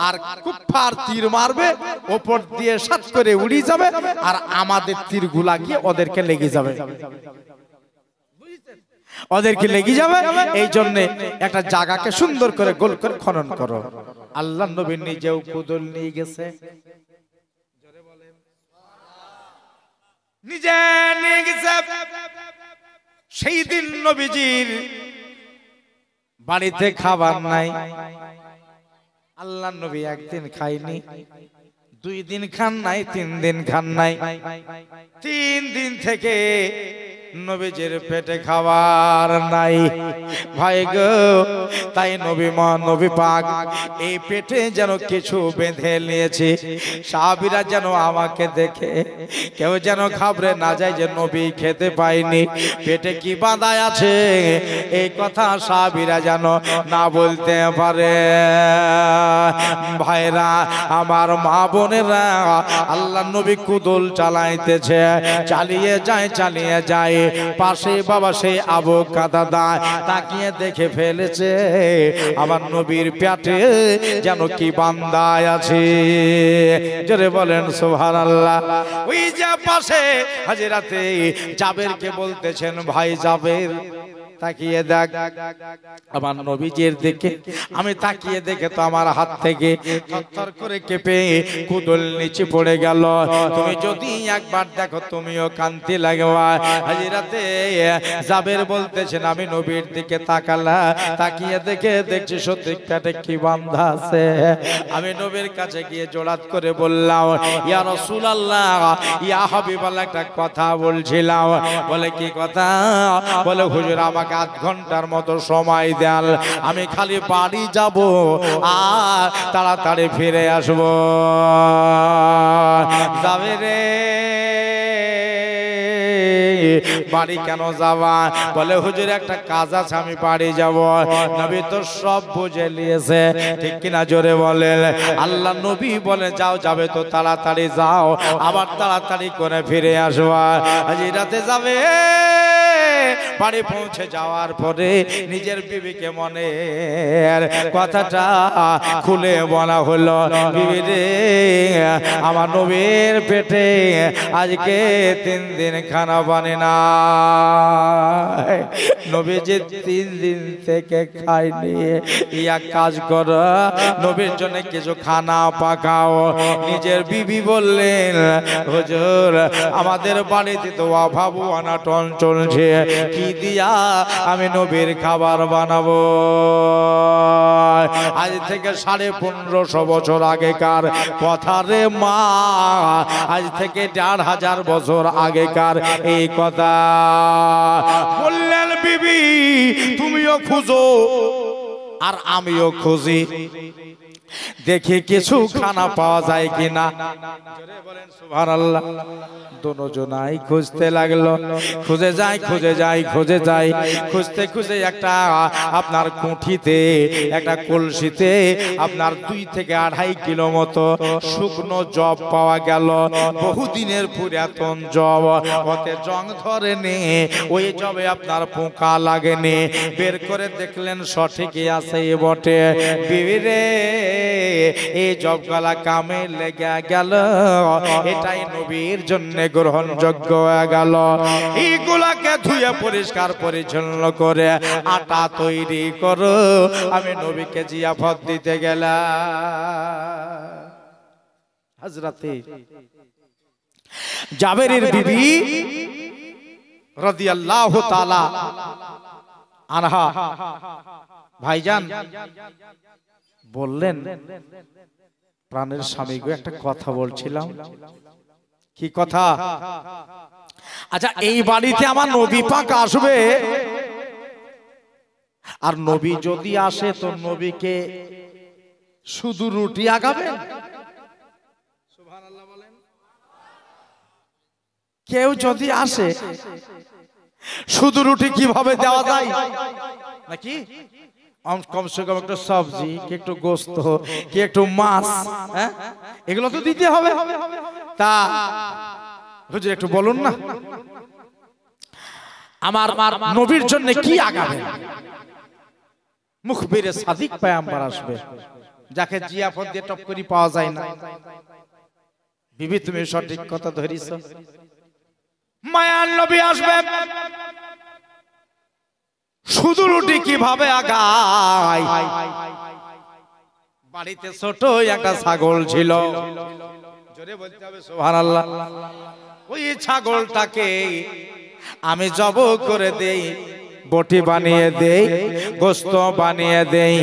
আর কুফার তীর মারবে, ওপর দিয়ে সাত করে উড়ে যাবে, আর আমাদের তীরগুলা গিয়ে ওদেরকে লেগে যাবে, ওদেরকে লেগে যাবে। এই জন্য একটা জায়গাকে সুন্দর করে গোল করে খনন করো। আল্লাহর নবী নিজেও কুদল নিয়ে গেছে, নিজে নিয়ে গেছে। সেই দিন নবীজির বাড়িতে খাবার নাই। আল্লাহর নবী একদিন খায়নি, 2 দিন খান নাই, 3 দিন খান নাই। 3 দিন থেকে নবীজির পেটে খাবার নাই। ভাই গো, তাই নবী পাক এই পেটে যেন কিছু বেঁধে নিয়েছে। সাহাবীরা যেন আমাকে দেখে কেউ যেন ঘাবড়ে না যায় যে নবী খেতে পায়নি, পেটে কি বাঁধা আছে, এই কথা সাহাবীরা যেন না বলতে পারে। ভাইরা আমার, মা বোনেরা, আল্লাহর নবী কুদল চালাইতেছে, চালিয়ে যায়। পাশে বাবা সেই আবু কাতাদা তাকিয়ে দেখে ফেলেছে আমার নবীর পেটে যেন কি বান্দায় আছে। জোরে বলেন সুবহানাল্লাহ। ওই যে পাশে হাজিরাতে জাবেরকে বলতেছেন ভাই জাবের, তাকিয়ে দেখ আমার নবীজির দিকে। আমি তাকিয়ে দেখে তো আমার হাত থেকে থরথর করে কেঁপে কুদল নিচে পড়ে গেল। তুমি যদি একবার দেখো তুমিও কান্তি লাগবা। হাজিরাতে জাবের বলতেছেন আমি নবীর দিকে তাকালাম, তাকিয়ে দেখছি সত্যি পেটে কি বাঁধা আছে। আমি নবীর কাছে গিয়ে জোড়াত করে বললাম ইয়া রাসূলুল্লাহ, ইয়া হাবিবাল্লাহ, একটা কথা বলছিলাম। বলে কি কথা? বলে হুজুর আমাকে 8 ঘন্টার মতো সময় দেন, আমি খালি বাড়ি যাব আর তাড়াতাড়ি ফিরে আসব। যাবে রে, বাড়ি কেন যাবা? বলে হুজুর একটা কাজ আছে, আমি বাড়ি যাব। নবী তো সব বুঝে নিয়েছে, ঠিক কিনা? জোরে বলেন। আল্লাহ নবী বলে যাও, যাবে তো তাড়াতাড়ি যাও, আবার তাড়াতাড়ি করে ফিরে আসবা। আজ রাতে যাবে, বাড়ি পৌঁছে যাওয়ার পরে নিজের বিবিকে মনের কথাটা খুলে বলা হলো, বিবি রে আমার নবীর পেটে আজকে 3 দিন খানা বানে না, নবী যে 3 দিন থেকে খায়নি, এক কাজ করো নবীর জন্য কিছু খানা পাকাও। নিজের বিবি বললেন, হুজুর আমাদের বাড়িতে তো অভাব অনাটন চলছে, কি দিয়া আমি নবীর খাবার বানাবো? আজ থেকে 1550 বছর আগেকার কথা রে মা, আজ থেকে 1500 বছর আগেকার এই কথা। বললেন বিবি তুমিও খুঁজো আর আমিও খুঁজি, দেখি কিছু খানা পাওয়া যায় কিনা। সুবহানাল্লাহ। দুজনাই খুঁজতে লাগলো, খুঁজে যায় খুঁজতে খুঁজে একটা আপনার কুঠিতে একটা কলসিতে আপনার 2 থেকে 2.5 কিলো মতো শুকনো জব পাওয়া গেল। বহুদিনের পুরাতন জব, ওতে জং ধরেনি, ওই জবে আপনার পোকা লাগেনি। বের করে দেখলেন সঠিকই আছে বটে। বিবি রে এই জবগালা কামে লেগে গেল, এটাই নবীর জন্য গ্রহণযোগ্য হয়ে গেল। এইগুলাকে ধুয়ে পরিষ্কার পরিচ্ছন্ন করে আটা তৈরি করো, আমি নবীকে জিয়াফত দিতে গেলাম। হযরতে জাবেরের বিবি রাদিয়াল্লাহু তাআলা আনহা ভাইজান বললেন, প্রাণের স্বামী গো একটা কথা বলছিলাম। কি কথা? আচ্ছা এই বাড়িতে আমার নবী পাক আসবে, আর নবী যদি আসে তো নবীকে শুধু রুটি আগাবে? সুবহানাল্লাহ বলেন। কেউ যদি আসে শুধু রুটি কিভাবে দেওয়া যায় নাকি? কমসে কম একটু সবজি, কি একটু গোস্ত, কি একটু মাছ, হ্যাঁ এগুলো তো দিতে হবে। তা হুজুর একটু বলুন না আমার নবীর জন্য কি আগাবেন? মুখবিরে সাদিক পয়গম্বর আসবে, যাকে জিয়াফত দিয়ে টপ করি পাওয়া যায় না। বিবি তুমি সঠিক কথা ধরিছো, মায়ার নবী আসবে, শুধু রুটি কিভাবে আগায়? বাড়িতে ছোট একটা ছাগল ছিল, জোরে বলতে হবে সুবহানাল্লাহ। ওই ছাগলটাকে আমি জব করে দেই, বটি বানিয়ে দেই, গোস্ত বানিয়ে দেই।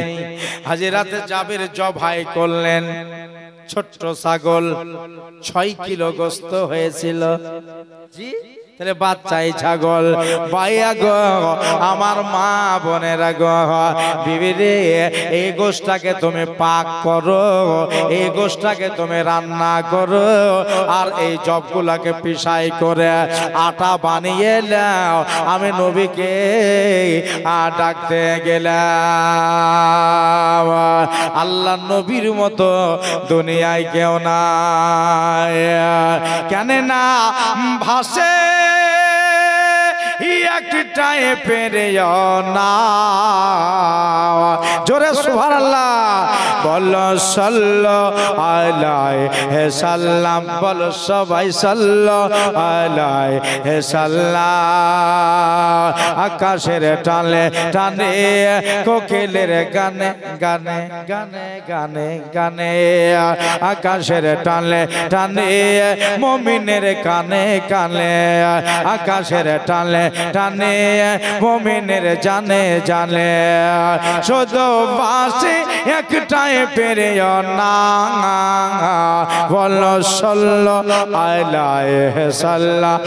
হাজিরাতে জাবের জবাই করলেন, ছোট্ট ছাগল 6 কিলো গোস্ত হয়েছিল। জি তাহলে বাচ্চাই ছাগল। ভাইয়া গো আমার মা বোনেরা গো, বিবি রে এই গোশটাকে তুমি পাক করো, এই গোশটাকে তুমি রান্না করো, আর এই জবগুলাকে পিসাই করে আটা বানিয়ে নাও। আমি নবীকে ডাকতে গেলাম। আল্লাহ নবীর মতো দুনিয়ায় কেউ নাই, কেন না ভাসে একটাই পেরেও না। জোরে সুবহানাল্লাহ বলো, সাল্লাল্লাহু আলাইহি সাল্লাম বলো, সবাই সাল্লাল্লাহু আলাইহি সাল্লাম। আকাশের টানে টানে কোকিলের গানে গানে গানে গানে গানে, আকাশের টানে টানে মুমিনের কানে কানে, আকাশের টানে টানে মুমিনের জানে জানে। শুধু বাসে একটাই পেরেও না, বলো সাল্লাল্লাহু আলাইহি সাল্লাম,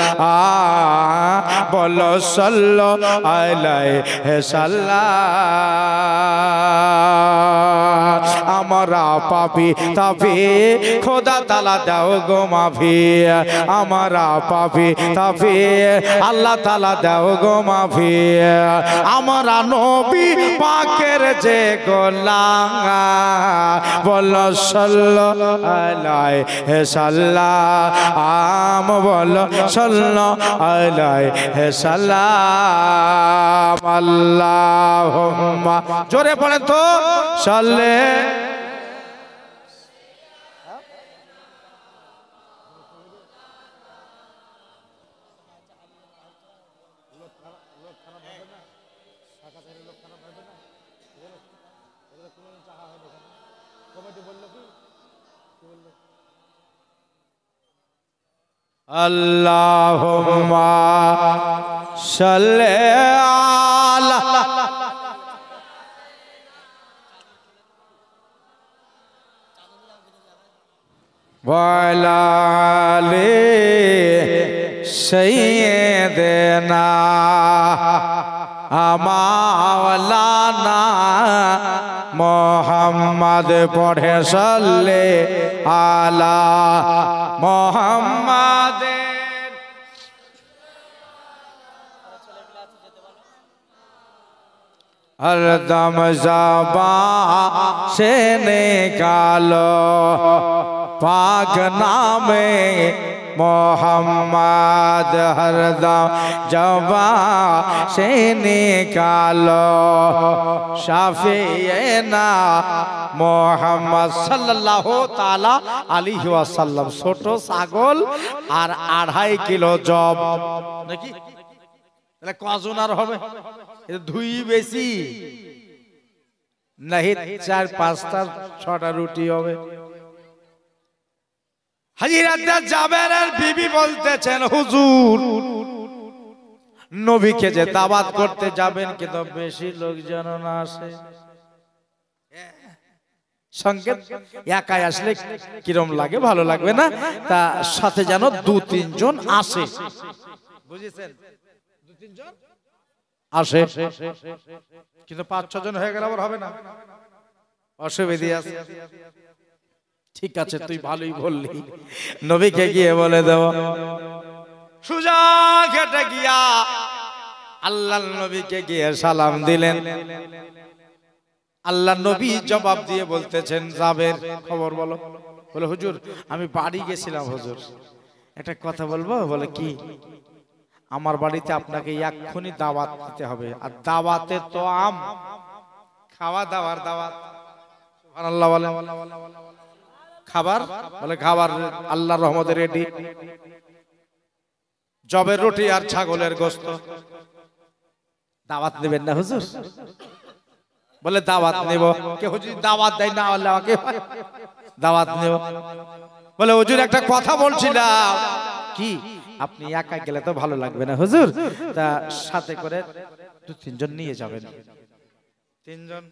বলো সাল্লাল্লাহু আলাইহি সাল্লাম। আমরা পাপি তাপি খোদা তাআলা দাও গো মাফি আমরা পাপি তাপি আল্লাহ তাআলা দাও গো মাফি আমরা নবী পাকের যে গোলাম বলো সাল্লাল্লাহু আলাইহি সাল্লাম বলো সাল্লাল্লাহু আলাইহি সাল্লাম আল্লাহুম্মা জোরে পড়ে তো সাল্লে আল্লাহুম্মা সাল্লি আলা ওয়ালা আলি সাইয়্যিদিনা মাওলানা মুহাম্মদ পড়ে সাল্লি আলা মুহাম্মদ हरदम ज़बान से निकालो पाक नामे मोहम्मद हरदम ज़बान से निकालो शाफियना मोहम्मद सल्लल्लाहु ताला अलैहि वसल्लम छोटो ছাগল আর 2.5 কিলো জব নাকি তাহলে কজন আর হবে ধুই বেশি নাহি 4-5টা 6টা রুটি হবে হযরত জাবেরের বিবি বলতেছেন হুজুর নবীকে যে দাওয়াত করতে যাবেন কিন্তু বেশি লোকজন না আসে সংকেত একাই আসলে কিরম লাগে ভালো লাগবে না তা সাথে যেন 2-3 জন আসে বুঝেছেন 2-3 জন আসে কিন্তু 5-6 জন হয়ে গেল আবার হবে না অসুবিধা আছে ঠিক আছে তুই ভালোই বললি নবীকে গিয়ে বলে দাও সুজা ঘাটে গিয়া আল্লাহর নবীকে গিয়ে সালাম দিলেন আল্লাহর নবী জবাব দিয়ে বলতেছেন জাবের খবর বলো বলে হুজুর আমি বাড়ি গেছিলাম হুজুর একটা কথা বলবো বলে কি আমার বাড়িতে আপনাকে এক্ষুনি দাওয়াত দিতে হবে আর দাওয়াতে তো খাওয়া দাওয়ার দাওয়াত সুবহানাল্লাহ বলে খাবার বলে খাবার আল্লাহর রহমতে রেডি জবের রুটি আর ছাগলের গোশত দাওয়াত নেবেন না হুজুর বলে দাওয়াত নেব কে হুজুর দাওয়াত দেয় না আল্লাহকে দাওয়াত নেব বলে হুজুর একটা কথা বলছিলাম কি আপনি একা গেলে তো ভালো লাগবে না হুজুর তা সাথে করে 2-3 জন নিয়ে যাবেন 3 জন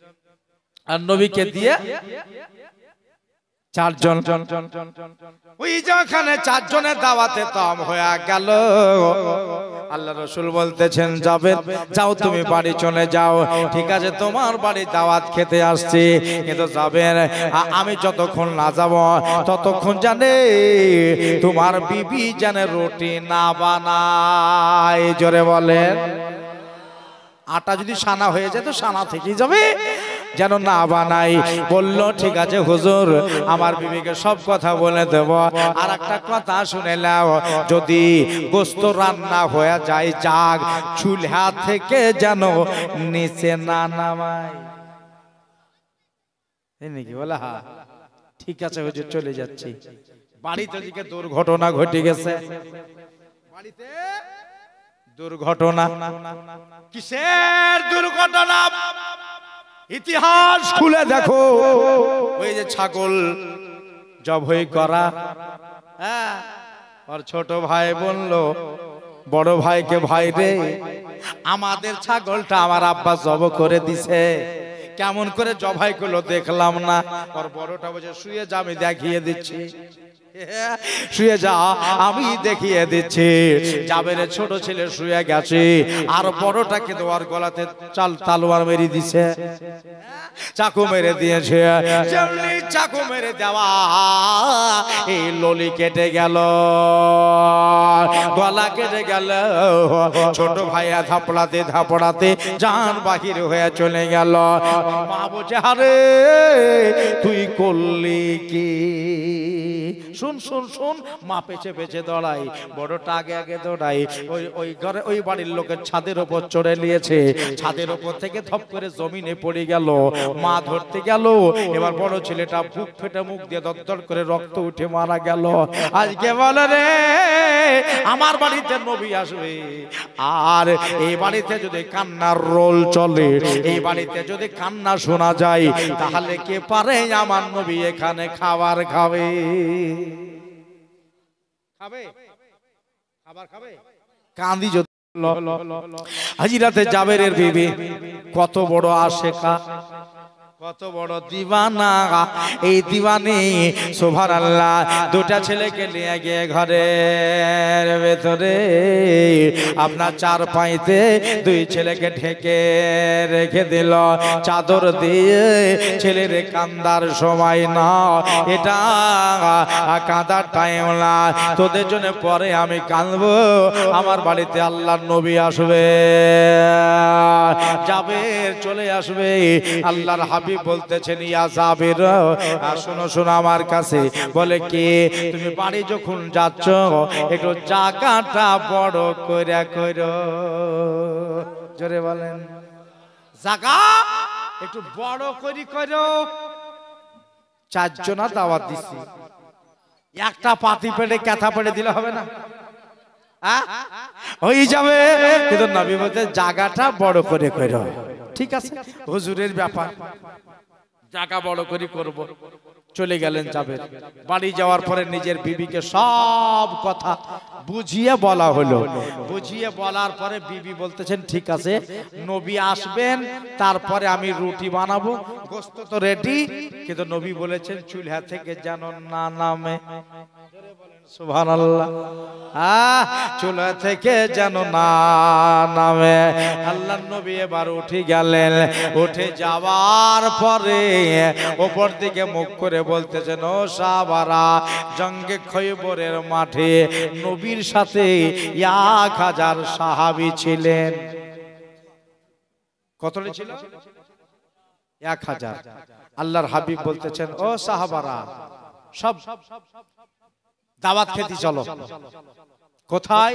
আর নবীকে দিয়ে 4 জন ওই যেখানে 4 জনের দাওয়াতে তাম হয়ে গেল আল্লাহ রাসূল বলতেছেন যাবে যাও তুমি বাড়ি চলে যাও ঠিক আছে তোমার বাড়ি দাওয়াত খেতে আসছি কিন্তু যাবে আমি যতক্ষণ না যাব ততক্ষণ জানে তোমার বিবি জানে রুটি না বানায় জোরে বলেন আটা যদি সানা হয়ে যায় তো সানা থেকেই যাবে যেন না বানাই বলল ঠিক আছে হুজুর আমার বিবিকে সব কথা বলে দেব আর একটা কথা শুনে নাও যদি গোশত রান্না হয়ে যায় জাগ চুলহা থেকে যেন নিচে না নামায় এই নাকি বলে হ্যাঁ ঠিক আছে হুজুর চলে যাচ্ছি বাড়িতে দিকে দুর্ঘটনা ঘটে গেছে বাড়িতে দুর্ঘটনা কিসের দুর্ঘটনা ইতিহাস খুলে দেখো ওই যে ছাগল জবাই করা হ্যাঁ আর ছোট ভাই বললো বড় ভাইকে ভাই রে আমাদের ছাগলটা আমার আব্বা জবাই করে দিছে কেমন করে জবাই করলো দেখলাম না আর বড়টা বসে শুয়ে যা আমি দেখিয়ে দিচ্ছি শুয়ে যা, আমি দেখিয়ে দিচ্ছি। জাবেরের ছোট ছেলে শুয়ে গেছে, আর বড়টাকে দেওয়ার গলাতে তালোয়ার মেরে দিছে, চাকু মেরে দিয়েছে। যেমনি চাকু মেরে দেওয়া, এই ললি কেটে গেল, গলা কেটে গেল। ছোট ভাইয়া ধাপড়াতে ধাপড়াতে জান বাহির হয়ে চলে গেল। মা বলছে, আরে তুই করলি কি? শুন শুন শুন, মা পেছে পেছে দৌড়াই, বড়টা আগে আগে দৌড়াই। ওই ঘরে ওই বাড়ির লোকের ছাদের উপর চড়ে নিয়েছে, ছাদের উপর থেকে ধপ করে জমিনে পড়ে গেল। মা ধরতে গেল, এবার বড় ছেলেটা বুক ফেটে মুখ দিয়ে দরদর করে রক্ত উঠে মারা গেল। আজকে বলে রে, আমার বাড়িতে নবী আসবে, আর এই বাড়িতে যদি কান্নার রোল চলে, এই বাড়িতে যদি কান্না শোনা যায়, তাহলে কে পারে আমার নবী এখানে খাবার খাবে? খাবে? খাবার খাবে? কান্দি যদি হাজিরাতে জাবেরের বিবি কত বড় আশেকা, কত বড় দিওয়ানা। এই দিওয়ানি সুবহানাল্লাহ দুটা ছেলেকে নিয়ে গিয়ে ঘরের ভেতরে আপনার চার পাইতে দুই ছেলেকে ঢেকে রেখে দিল চাদর দিয়ে। ছেলের কান্দার সময় না, এটা কাঁদার টাইম না, তোদের জন্য পরে আমি কাঁদবো, আমার বাড়িতে আল্লাহর নবী আসবে, জাবের চলে আসবে। আল্লাহর হাবিব বলতেছেন, ইয়া জাবের, শোনো শোনো আমার কাছে। বলে কি? তুমি বাড়ি যখন যাচ্ছ, একটু জায়গাটা বড় কইরা কইরো। জোরে বলেন, জায়গা একটু বড় করি কইরো। চারজনা দাওয়াত দিছি, একটা পাতি পেড়ে ক্যাথা পেড়ে দিলে হবে না? হয়ে যাবে, কিন্তু নবী বলতে জায়গাটা বড় করে কইরো। ঠিক আছে, হুজুরের ব্যাপার, জায়গা বড় করে করব। চলে গেলেন জাবের। বাড়ি যাওয়ার পরে নিজের বিবিকে সব কথা বুঝিয়ে বলা হলো। বুঝিয়ে বলার পরে বিবি বলতেছেন, ঠিক আছে, নবী আসবেন, তারপরে আমি রুটি বানাবো, গোশত তো রেডি, কিন্তু নবী বলেছেন চুলহা থেকে যেন না নামে। সুবহানাল্লাহ, চুলা থেকে যেন না নামে। আল্লাহর নবী এবার উঠে গেলেন। উঠে যাওয়ার পরে উপর দিকে মুখ করে বলতেছেন, ও সাহাবারা, জঙ্গে খৈবরের মাঠে নবীর সাথে 1000 সাহাবী ছিলেন। কতটা ছিল? 1000। আল্লাহর হাবিব বলতেছেন, ও সাহাবারা, সব দাওয়াত খেতে চলো। কোথায়?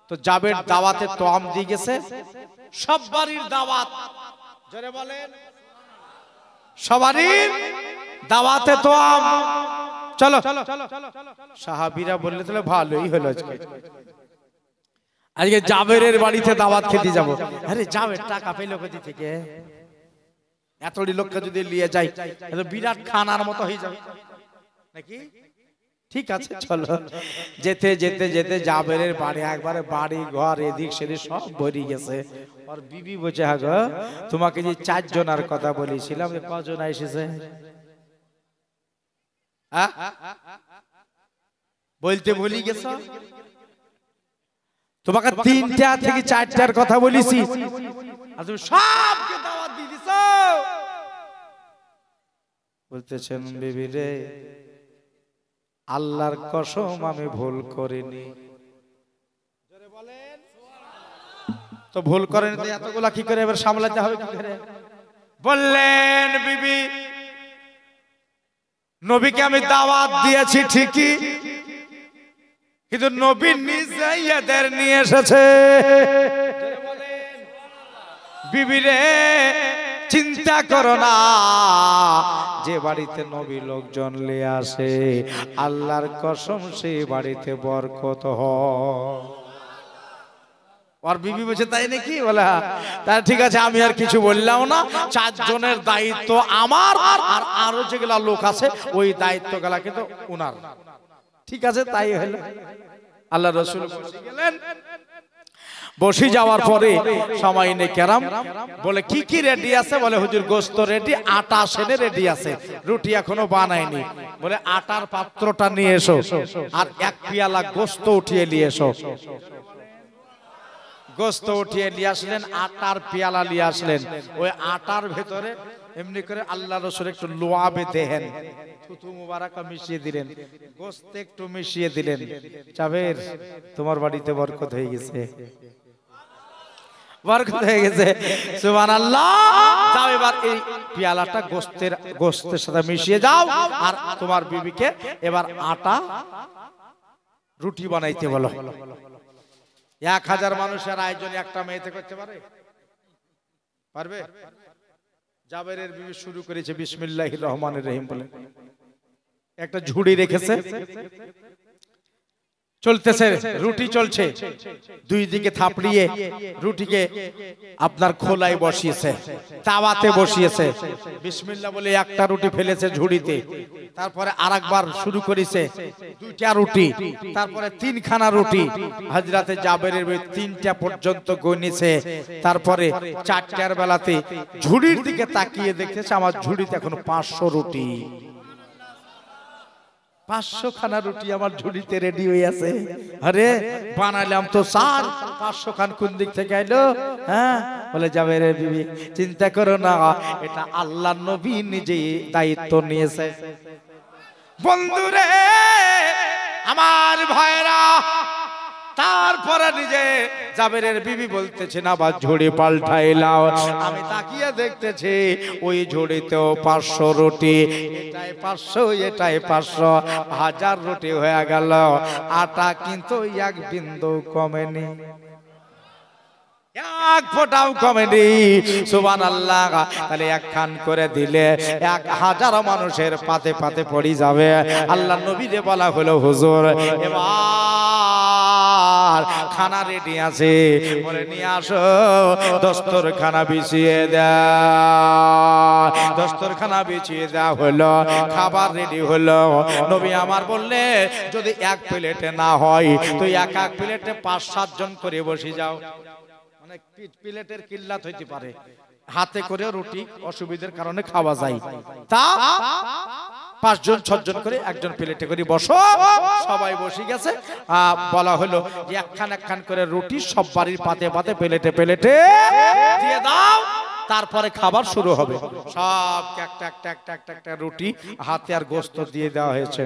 তো জাবের দাওয়াতে তোয়াম দিয়ে গেছে, সব বাড়ির দাওয়াত। জোরে বলেন, সবারই দাওয়াতে তোয়াম, চলো। সাহাবীরা বললে তাহলে ভালোই হলো, আজকে জাবেরের বাড়িতে দাওয়াত খেতে যাব। আরে জাবের টাকা পেলো কোথা থেকে? এতটি লোককে যদি নিয়ে যাই, বিরাট খানার মতো হয়ে যাবে নাকি? ঠিক আছে, চলো। যেতে যেতে যেতে জাবেরের বাড়ি, একবারে বাড়ি ঘর এদিক সেদিক সব ভরে গেছে। আর বিবি বলছে, হ্যাঁ গো, তোমাকে যে 4 জনের কথা বলেছিলাম, কজন এসেছে? বলতে ভুলে গেছ? তোমাকে 3টা থেকে 4টার কথা বলেছি, আর তুমি সবকে দাওয়াত দিয়ে দিছ। বলতেছেন, বিবি রে, আল্লাহর কসম আমি ভুল করিনি। তো ভুল করেন তো এতগুলা কি করে এবার সামলাতে হবে, কি করে? বললেন, বিবি, নবীকে আমি দাওয়াত দিয়েছি ঠিকই, কিন্তু নবী নিজে এদের নিয়ে এসেছে। বিবি রে, চিন্তা করো না, যে বাড়িতে নবী লোকজন নিয়ে আসে, আল্লাহর কসম সেই বাড়িতে বরকত হয়। আর বিবি বলছে, তাই নাকি? বলে, তাই ঠিক আছে, আমি আর কিছু বললাম না। 4 জনের দায়িত্ব আমার, আর আরো যেগুলা লোক আছে ওই দায়িত্ব গুলা কিন্তু উনার। ঠিক আছে, তাই হলো। আল্লাহ রাসূল বসে গেলেন, বসে যাওয়ার পরে সামাইনে কেরাম বলে কি কি রেডি আছে? বলে হুজুর গোস্ত রেডি, আটা সেনে রেডি আছে, রুটি এখনো বানায়নি। বলে আটার পাত্রটা নিয়ে এসো আর এক পেয়ালা গোস্ত উঠিয়ে নিয়ে এসো। গোস্ত উঠিয়ে নিয়ে আসলেন, আটার পেয়ালা নিয়ে আসলেন। ওই আটার ভেতরে এমনি করে আল্লাহ রাসূল একটু লোয়াবে দেন, থুতু মুবারক মিশিয়ে দিলেন, গোস্ত একটু মিশিয়ে দিলেন। জাবের, তোমার বাড়িতে বরকত হয়ে গেছে, বরকত হয়ে গেছে, সুবহানাল্লাহ। যাও এবার এই পেয়ালাটা গোস্তের সাথে মিশিয়ে যাও আর তোমার বিবিকে এবার আটা রুটি বানাইতে বলো। 1000 মানুষের আয়োজন একটা মেয়েতে করতে পারে? পারবে? জাবেরের বিবি শুরু করেছে বিসমিল্লাহির রহমানির রহিম বলে, একটা ঝুড়ি রেখেছে, চলতেছে, রুটি চলছে, দুই দিকে থাপড়িয়ে রুটিকে আপনার খোলায় বসিয়েছে, তাওয়াতে বসিয়েছে। বিসমিল্লাহ বলে একটা রুটি ফেলেছে ঝুড়িতে, তারপরে আরেকবার শুরু করেছে, দুইটা রুটি, তারপরে 3খানা রুটি। হযরতে জাবেরের বিবি 3টা পর্যন্ত গণিছে, তারপরে 4টার বেলাতে ঝুড়ির দিকে তাকিয়ে দেখতেছে আমার ঝুড়িতে এখন 500 রুটি। 500 খানা রুটি আমার ঝুড়িতে রেডি হয়ে আছে। আরে বানাইলাম তো 500 খান কোন দিক থেকে আইলো? হ্যাঁ, বলে জাবেরের বিবি চিন্তা করো না, এটা আল্লাহর নবী নিজেই দায়িত্ব নিয়েছে। বন্ধুরে আমার ভাইরা, তারপরে নিজে জাবেরের বিবি বলতেছে না, আবার ঝুড়ি পাল্টাইলাও। আমি তাকিয়ে দেখতেছি ওই ঝুড়িতেও 500 রুটি, এটাই 500 এটাই 500, 1000 রুটি হয়ে গেল। আটা কিন্তু এক বিন্দু কমেনি, এক ফোঁটাও কমেনি, সুবহানাল্লাহ। তাহলে একখান করে দিলে 1000 মানুষের পাতে পাতে পড়ে যাবে। আল্লাহ নবীরে বলা হলো হুজুর এবার খানা রেডি আছে, বলে নিয়ে আসো, দস্তরখানা বিছিয়ে দাও। দস্তরখানা বিছিয়ে দেওয়া হলো, খাবার রেডি হলো। নবী আমার বললে যদি এক প্লেটে না হয় তো এক এক প্লেটে 5-7 জন করে বসে যাও। প্লেটের কিল্লাত হইতে পারে, হাতে করে রুটি অসুবিধার কারণে খাওয়া যায়, তা 5 জন 6 জন করে একজন প্লেটে করে বসো। সবাই বসে গেছে, বলা হলো যে একখান একখান করে রুটি সব বাড়ির পাতে পাতে প্লেটে প্লেটে দিয়ে দাও, তারপরে খাবার শুরু হবে। সব একটা একটা একটা একটা একটা রুটি হাতে আর গোস্ত দিয়ে দেওয়া হয়েছে।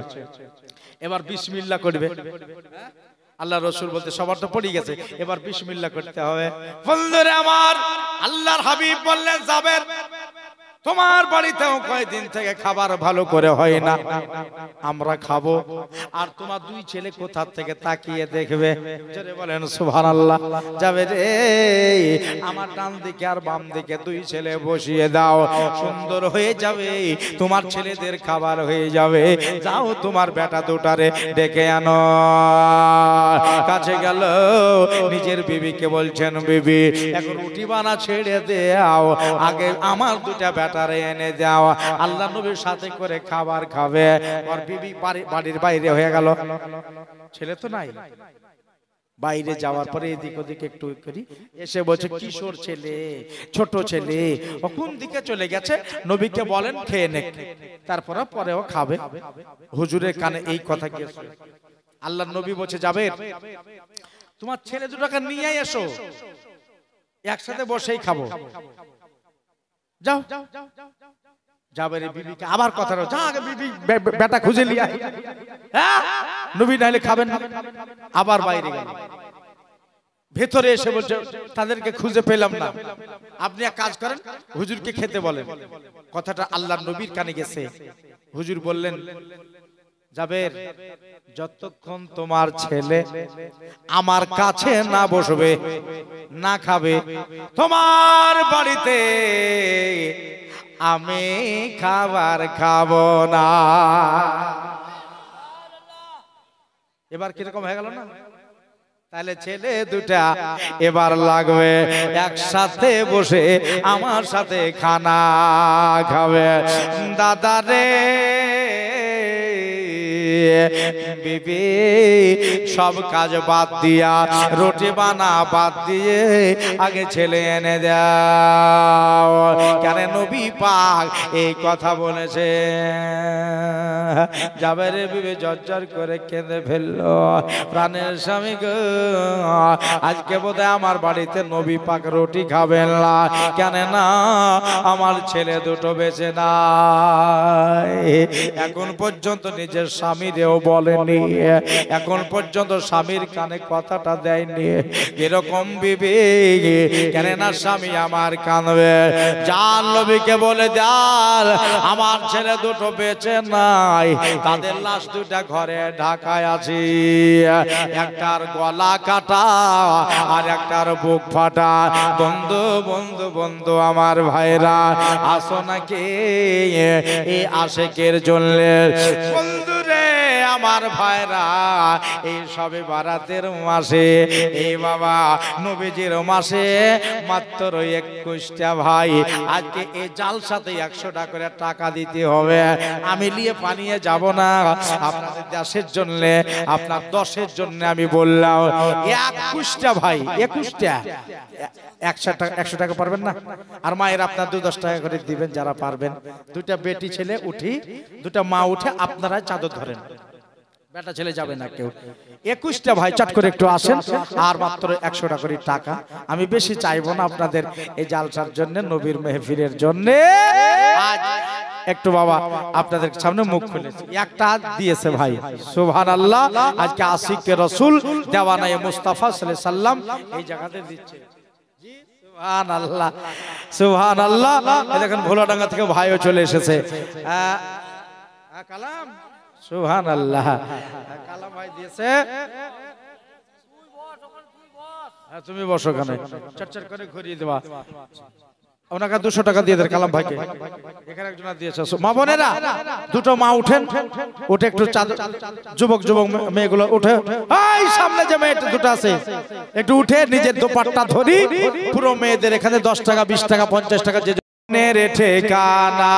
এবার বিসমিল্লাহ করবে। আল্লাহ রাসূল বলতে সবার তো পড়ে গেছে, এবার বিসমিল্লাহ করতে হবে। বন্ধুরে আমার, আল্লাহর হাবিব বললেন জাবের তোমার বাড়িতেও কয়েকদিন থেকে খাবার ভালো করে হয় না, আমরা খাবো। আর তোমার 2 ছেলে কোথা থেকে তাকিয়ে দেখবে, জোরে বলেন সুবহানাল্লাহ। যাবে রে, আমার ডান দিকে আর বাম দিকে 2 ছেলে বসিয়ে দাও, সুন্দর হয়ে যাবে, তোমার ছেলেদের খাবার হয়ে যাবে। যাও তোমার বেটা দুটারে ডেকে আনো। কাছে গেল, নিজের বিবিকে বলছেন বিবি এখন রুটি বানা ছেড়ে দাও, আগে আমার 2টা বেটারে এনে দাও, আল্লাহ নবীর সাথে করে খাবার খাবে। আর বিবি বাড়ির বাইরে হয়ে গেল, ছেলে তো নাই। বাইরে যাওয়ার পরে এদিক ওদিক একটু করি, এসে বলছে কিশোর ছেলে, ছোট ছেলে কোন দিকে চলে গেছে, নবীকে বলেন খেয়ে নে, তারপরে পরেও খাবে। হুজুরের কানে এই কথা গিয়েছে। আল্লাহর নবী বলছে যাবে তোমার ছেলে দুটাকে নিয়ে এসো, একসাথে বসেই খাবো। যাও, জাবেরের বিবিকে আবার কথা, যা আগে বিবি বেটা খুঁজে নিয়ে আয়, নবী নাইলে খাবেন না। আবার বাইরে গেল, ভেতরে এসে বলছে তাদেরকে খুঁজে পেলাম না, আপনি এক কাজ করেন হুজুরকে খেতে বলেন। কথাটা আল্লাহর নবীর কানে গেছে। হুজুর বললেন জাবের যতক্ষণ তোমার ছেলে আমার কাছে না বসবে না খাবে, তোমার বাড়িতে আমি খাবার খাবো না। এবার কিরকম হয়ে গেল না? তাহলে ছেলে দুটা এবার লাগবে একসাথে বসে আমার সাথে খানা খাবে। দাদা রে বিবি সব কাজ বাদ দিয়া রুটি বানা বাদ দিয়ে আগে ছেলে এনে দাও। কেন নবী পাক এই কথা বলেছে। জাবের বিবি জর্জর করে কেঁদে ফেললো, প্রাণের স্বামী গো, আজকে বোধহয় আমার বাড়িতে নবী পাক রুটি খাবেন না। কেন না, আমার ছেলে দুটো বেঁচে নাই। এখন পর্যন্ত নিজের স্বামীরেও বলেনি, এখন পর্যন্ত স্বামীর কানে কথাটা দেয়নি। এরকম বিবি কেন না স্বামী আমার কানবে। জান নবীকে বলে দেন আমার ছেলে দুটো বেঁচে নাই, তাদের লাশ দুটা ঘরে ঢাকায় আছে, একটার গলা কাটা আর একটার বুক ফাটা। বন্ধু বন্ধু বন্ধু আমার ভাইরা আসো নাকি এই আশেকের জন্য। বন্ধু রে আমার ভাইরা, এই সবে বারাতের মাসে, এই বাবা নবীজির মাসে মাত্র 21টা ভাই, আজকে এই জালসাতে 100 টাকা করে টাকা দিতে হবে। আমি নিয়ে পানিয়ে যাব না, আপনাদের দেশের জন্য, আপনার 10-এর জন্য আমি বললাম 21টা ভাই, 21টা 100 টাকা পারবেন না? আর মায়ের আপনার 2-10 টাকা করে দিবেন যারা পারবেন। দুটা বেটি ছেলে উঠি, দুটা মা উঠে আপনারা চাদর ধরেন, বেটা ছেলে যাবে না কেউ। 21টা ভাই চট করে একটু আসেন, আর মাত্র 100 টাকা করে টাকা। আমি বেশি চাইবো না আপনাদের এই জালসার জন্য, নবীর মেহফিলের জন্য। আজ একটু বাবা আপনাদের সামনে মুখ খুলেছে, একটা দিয়েছে ভাই, সুবহানাল্লাহ। আজকে আশিকে রাসূল দেওয়ানায়ে মুস্তাফা সাল্লাল্লাহু আলাইহি সাল্লাম এই জায়গাতে দিচ্ছে। সুবহানাল্লাহ সুবহানাল্লাহ। দেখেন ভোলাডাঙ্গা থেকে ভাইও চলে এসেছে। কালাম, সুবহানাল্লাহ, কালাম ভাই দিয়েছে। তুমি বসো, ওখানে চটচট করে ঘুরিয়ে দেবা। ওনাকে 200 টাকা দিয়ে দেন কালাম ভাইকে। এখানে একজন দিয়েছে। মা বোনেরা দুটো মা উঠেন, উঠে একটু যুবক যুবক মেয়েগুলো উঠে, এই সামনে যে মেয়েটা দুটো আছে একটু উঠে নিজের দোপাট্টা ধরি। পুরো মেয়েদের এখানে 10 টাকা 20 টাকা 50 টাকা যে ঠিকানা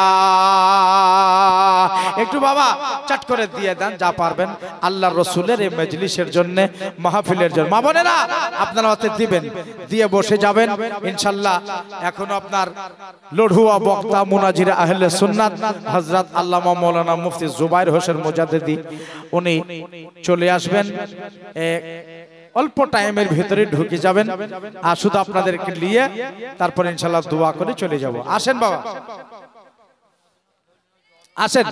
একটু বাবা চট করে দিয়ে দেন যা পারবেন, আল্লাহর রাসূলের এই মজলিসের জন্য, মাহফিলের জন্য। মা বোনেরা আপনারা হাতে দিবেন, দিয়ে বসে যাবেন ইনশাআল্লাহ। এখন আপনার লড়ুয়া বক্তা মুনাজির আহলে সুন্নাত হযরত আল্লামা মাওলানা মুফতি জুবাইর হোসেন মুজাদ্দিদি উনি চলে আসবেন। অল্প টাইমের ভিতরে ঢুকে যাবেন, আর শুধু আপনাদেরকে নিয়ে তারপর ইনশাআল্লাহ দোয়া করে চলে যাব। আসেন বাবা, আসেন,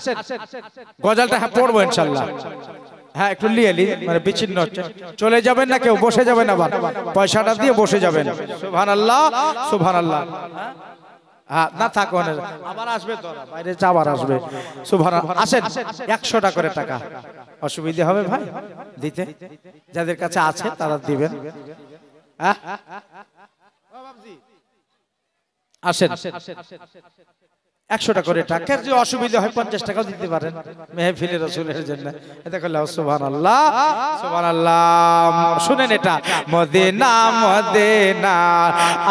গজলটা পড়বো ইনশাআল্লাহ। হ্যাঁ একটু নিয়ে মানে বিচ্ছিন্ন হচ্ছে, চলে যাবেন না কেউ, বসে যাবেন, আবার পয়সাটা দিয়ে বসে যাবেন। সুবহানাল্লাহ সুবহানাল্লাহ। হ্যাঁ না থাকো, আবার আসবে তো, বাইরে আবার আসবে। সুবহানাল্লাহ। আসেন, 100 টাকা করে টাকা। অসুবিধা হবে ভাই দিতে? যাদের কাছে আছে তারা দিবেন। আসেন, 100 টাকা করে টাকা। যদি অসুবিধা হয় 50 টাকাও দিতে পারেন মেহফিলে রাসূলের জন্য। এটা করলে সুবহানাল্লাহ সুবহানাল্লাহ। শুনেন এটা, মদিনা মদিনা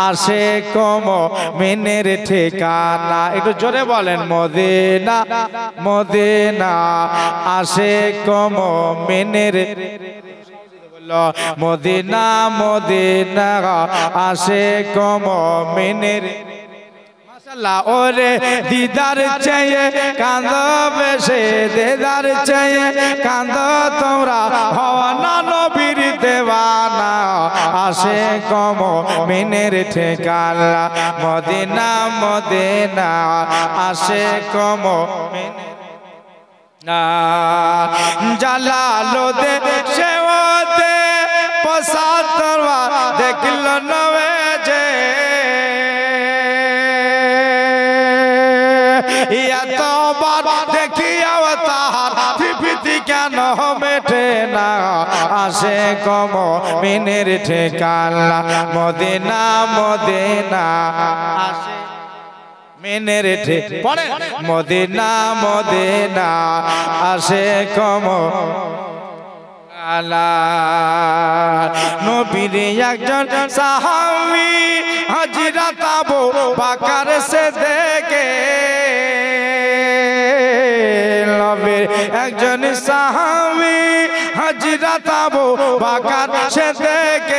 আশিক মুমিনের ঠিকানা। একটু জোরে বলেন, মদিনা মদিনা আশিক মুমিনের, মদিনা মদিনা আশিক মুমিনের। ওরে দিদার চাইয়ে কাঁদ বেশে, দিদার চাইয়ে কাঁদ তোমরা, হওয়া না নবীর দেওয়ানা আশিক মুমিনের ঠিকানা। মদিনা মদিনা আশিক মুমিনের। জালালুদ্দিন সেওতে পসাতরবা দেখল নবে যে, এতবার দেখিয়াও তাহার তৃপ্তি কেন মেটে না আশিক মুমিনের ঠিকানা। মদিনা মদিনা আশিক মুমিনের ঠিকানা, মদিনা মদিনা আশিক মুমিনের। নবীর একজন সাহাবী হযরত আবু বকর সিদ্দিক, নবীর একজন সাহাবী হযরত আবু বকর সিদ্দিক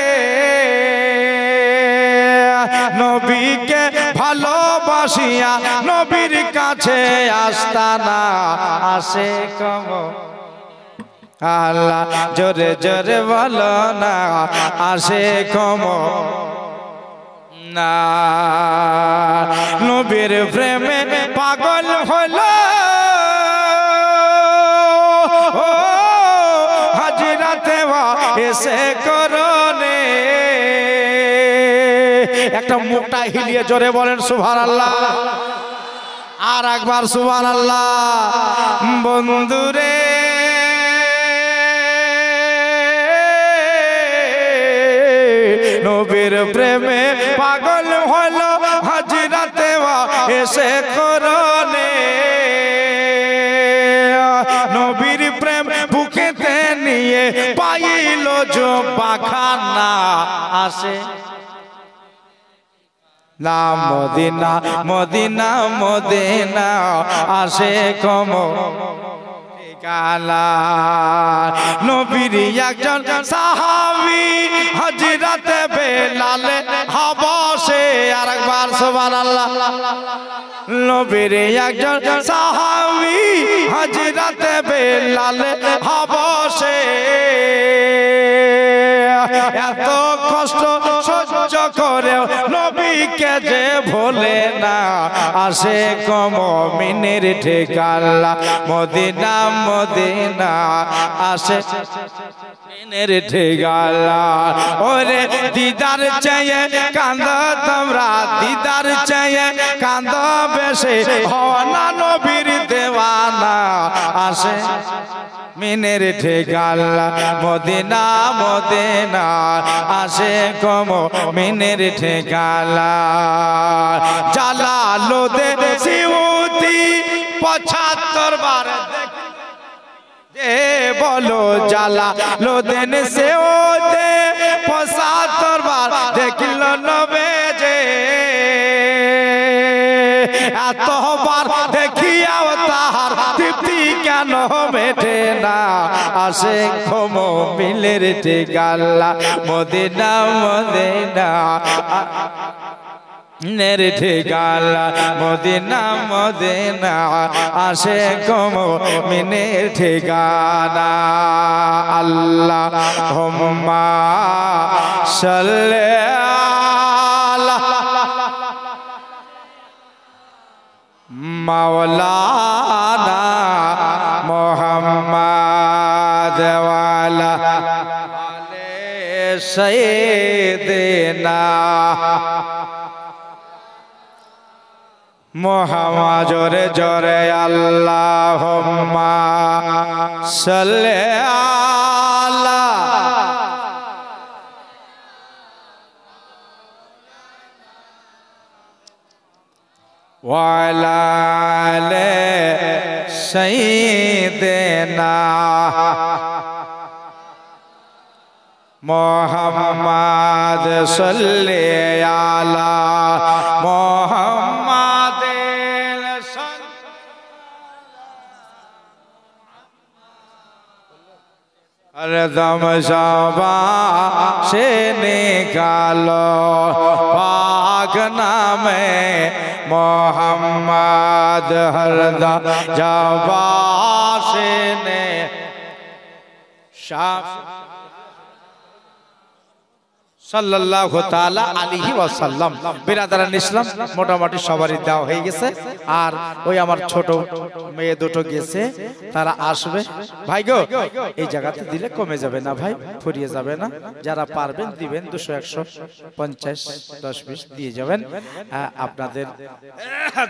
নবীকে ভালোবাসিয়া নবীর কাছে আসতানা আসে কম আল্লাহ জোরে জোরে বলো না আসে কম না নবীর প্রেমে পাগল হলো হাজরাতে এসে করনে একটা মুখটা হিলিয়ে জোরে বলেন সুবহানাল্লাহ আর একবার সুবহানাল্লাহ বন্ধুরে নবীর প্রেমে পাগল হলো হযরতে এসে করনে নবীর প্রেম বুকেতে নিয়ে পাইল जो বাখানা আসে না মদিনা মদিনা মদিনা আসে কম কালা নবীর একজন সাহাবী হযরতে বেলাল হাবশে আরেকবার সুবহানাল্লাহ নবীর একজন সাহাবী হযরতে বেলাল হাবশে এত কষ্ট সহ্য করে নবীকে যে ভোলে না আসে কম মিনের ঠিকানা মদিনা মদিনা আসে মিনের ঠিকানা ওরে দিদার চাইয়ে কান্দ তোমরা দিদার চাইয়ে কান্দ বেশে হওয়া নবীর দেওয়ানা আসে মিনের ঠিকানা মদিনা মদিনা আসে কম মিনের ঠিকানা জালালুদ্দিন সিউতি 75 বার যে বলো জালালুদ্দিন সিউতি 75 বার দেখল নবে যে এতবার দেখিয়াও তাহার তৃপ্তি কেন মেটে না আসে কম মিলের ঠিকানা মদিনা মদিনা নের ঠিকানা মদিনা মদিনা আসে কম মিনের ঠিকানা আল্লাহুম্মা সাল্লি আলা মাওলানা মুহাম্মদ ওয়ালা আলে সাইয়্যিদিনা মুহাম্মদ জোরে জোরে আল্লাহুম্মা সাল্লি আলা ওয়ালা আলে সাইয়্যিদিনা মুহাম্মদ সাল্লি আলা মুহাম্মদ हरदम शाबा से निकालो पाक नामे मोहम्मद हरदम शाबा से ने সাল্লাল্লাহু তাআলা আলাইহি ওয়াসাল্লাম বিরাদারান ইসলাম মোটামুটি সবারই দেওয়া হয়ে গেছে আর ওই আমার ছোট মেয়ে দুটো গেছে তারা আসবে ভাই গো এই জায়গাতে দিলে কমে যাবে না ভাই ফুরিয়ে যাবে না যারা পারবেন দিবেন 200 150 10 20 দিয়ে যাবেন আপনাদের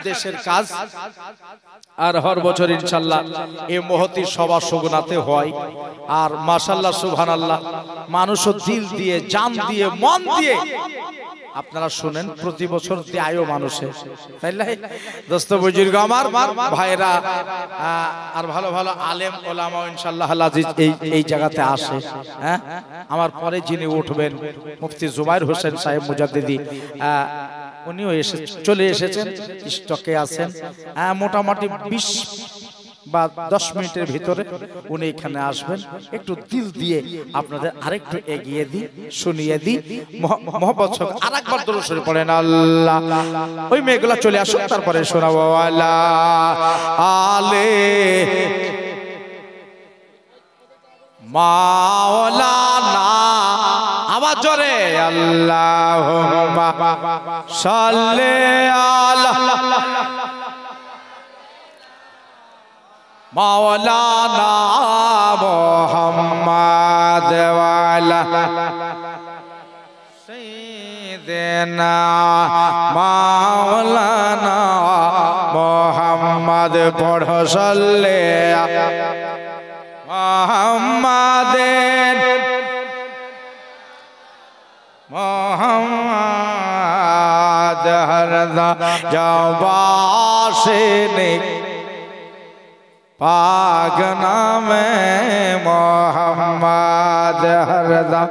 দেশের কাজ আর হর বছর ইনশাআল্লাহ এই মহতি সভা সুগুনাতে হয় আর মাশাআল্লাহ সুবহানাল্লাহ মানুষ দিল দিয়ে জান দিয়ে মন দিয়ে আপনারা শুনেন প্রতি বছর দেয়ও মানুষে তাইলে দোস্ত বুজুর্গ আমার ভাইরা আর ভালো ভালো আলেম ওলামা ইনশাআল্লাহ আজিজ এই জায়গাতে আসে হ্যাঁ আমার পরে যিনি উঠবেন মুফতি জুবাইর হোসেন সাহেব মুজাদ্দিদি উনিও চলে এসেছেন স্টকে আছেন মোটামুটি বা 10 মিনিটের ভিতরে উনি এখানে আসবেন। একটু দিল দিয়ে আপনাদের আরেকটু এগিয়ে দিই, শুনিয়ে দিই। মোহাম্মদ সব আরেকবার দরুদ শরীফ পড়েন আল্লাহ। ওই মেয়েগুলা চলে আসুন, তারপরে শোনাবো আলা আলে মাওলানা। আওয়াজ জোরে আল্লাহুম্মা সাল্লি আলা মাওলানা মুহাম্মাদ ওয়া আলা সাইয়্যিদিনা মাওলানা মুহাম্মাদ। পড়ো সাল্লি মুহাম্মাদিন মুহাম্মাদ হরদা জবাশিনী পাক নামে মুহাম্মদ হরদা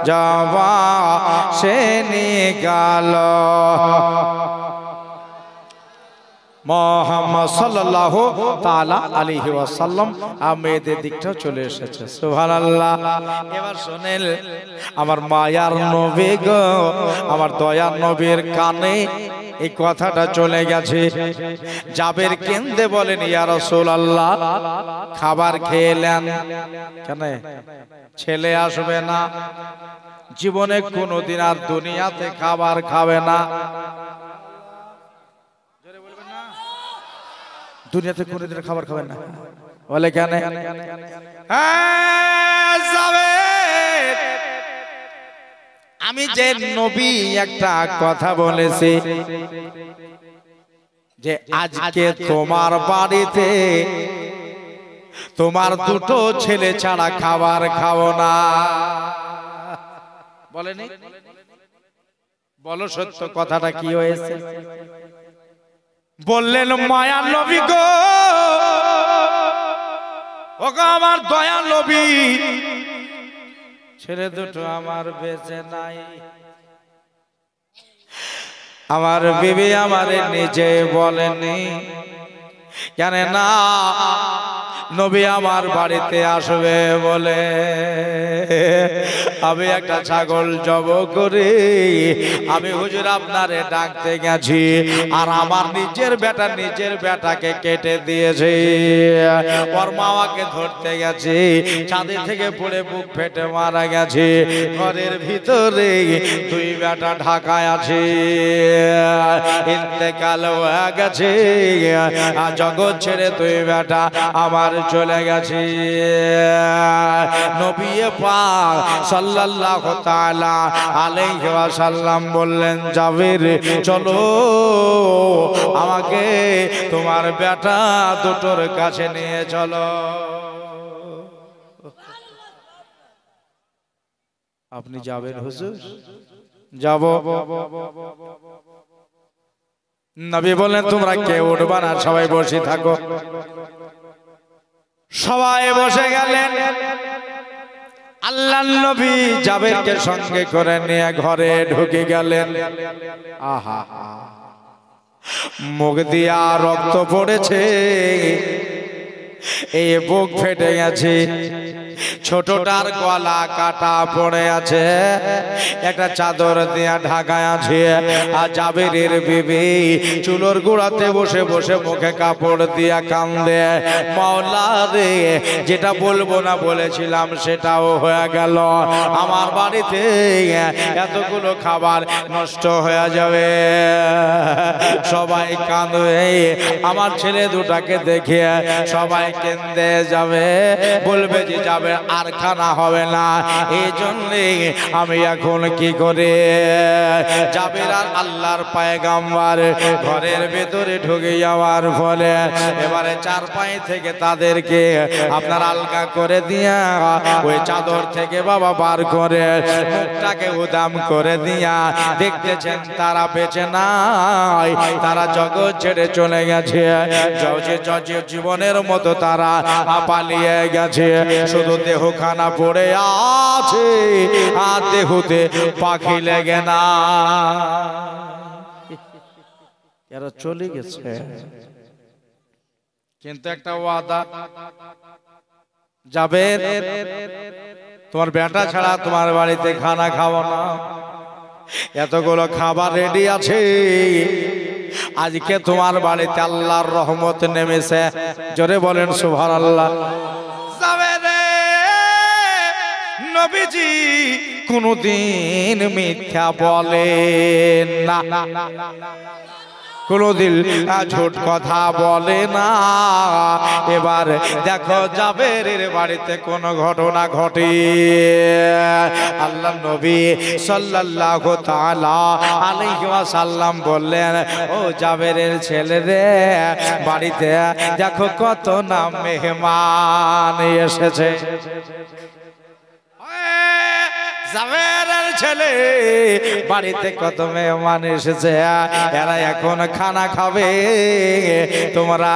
জবাশিনী গালো মুহাম্মদ সাল্লাল্লাহু তাআলা আলাইহি ওয়াসাল্লাম। মেয়েদের দিকটাও চলে এসেছে, সুবহানাল্লাহ। এবার শুনেন আমার মায়ার নবী গো, আমার দয়ার নবীর কানে এই কথাটা চলে গেছে। জাবের কেন্দে বলেন ইয়া রাসূলুল্লাহ খাবার খেলেন কেন? ছেলে আসবে না, জীবনে কোনোদিন আর দুনিয়াতে খাবার খাবে না। দুনিয়াতে কোনোদিন খাবার খাবেন না বলে কেন? আমি যে নবী একটা কথা বলেছি যে আজকে তোমার বাড়িতে তোমার দুটো ছেলে ছাড়া খাবার খাও না। বলেনি? বলো সত্য কথাটা কি হয়েছে? বললেন মায়ার নবী গো, ওগো আমার দয়ার নবী, ছেলে দুটো আমার বেঁচে নাই। আমার বিবি আমারে নিজে বলেনি কেন না নবী আমার বাড়িতে আসবে বলে আমি একটা ছাগল জব করে আমি হুজুর আপনারে ডাকতে গেছি, আর আমার নিজের বেটাকে কেটে দিয়েছে। ওর মামাকে ধরতে গেছে, ছাদে থেকে পড়ে বুক ফেটে মারা গেছে। ঘরের ভিতরে দুই বেটা ঢাকায় আছে, ইন্তেকাল হয়ে গেছে। জগৎ ছেড়ে দুই বেটা আমার চলে গেছে। নবী পাক সাল্লাল্লাহু তাআলা আলাইহি ওয়াসাল্লাম বললেন জাবের চলো আমাকে তোমার বেটা দুটোর কাছে নিয়ে চলো। আপনি যাবেন হুজুর? যাব। নবী বললেন তোমরা কেউ উঠবা না, সবাই বসে থাকো। সবাই বসে গেলেন। আল্লাহর নবী জাবেরকে সঙ্গে করে নিয়ে ঘরে ঢুকে গেলেন। আহা, মুখ দিয়া রক্ত পড়েছে, এই বুক ফেটে গেছে, ছোটটার গলা কাটা পড়ে আছে, একটা চাদর দিয়া ঢাকায় আছে। আর জাবেরের বিবি চুলোর গোড়াতে বসে বসে মুখে কাপড় দিয়া কান্দে, মাওলা রে যেটা বলবো না বলেছিলাম সেটাও হয়ে গেল। আমার বাড়িতে এতগুলো খাবার নষ্ট হয়ে যাবে। সবাই কাঁদবে, আমার ছেলে দুটাকে দেখে সবাই কেঁদে যাবে, বলবে যে যাবে আর খানা হবে না। এই জন্যে আমি এখন কি করে জাবের আর আল্লাহর পয়গম্বর ঘরের ভেতরে ঢুকে যাওয়ার ফলে এবারে চার পায়ে থেকে তাদেরকে আপনার আলগা করে দিয়া ওই চাদর থেকে বাবা বার করে মুখটাকে উদাম করে দিয়া দেখতেছেন তারা বেঁচে নাই, তারা জগৎ ছেড়ে চলে গেছে। জীবনের মতো তারা পালিয়ে গেছে, শুধু দেহ খানা পড়ে আছে আর দেহতে পাখি লেগে না। এরা চলে গেছে। কিন্তু একটা ওয়াদা, যাবে তোমার বেটা ছাড়া তোমার বাড়িতে খানা খাবো না। এতগুলো খাবার রেডি আছে, আজকে তোমার বাড়িতে আল্লাহর রহমত নেমেছে। জোরে বলেন সুবহানাল্লাহ। যাবে রে নবীজি কোনদিন মিথ্যা বলেন না, কোনদিন ঝুট কথা বলে না। এবার দেখো জাবেরের বাড়িতে কোন ঘটনা ঘটে। আল্লাহ নবী সাল্লাল্লাহু তাআলা আলাইহি ওয়াসাল্লাম বললেন, ও জাবেরের ছেলে রে, বাড়িতে দেখো কত না মেহমান এসেছে। জাবেরের ছেলে, বাড়িতে কত মেহমান এসেছে, এরা এখন খানা খাবে, তোমরা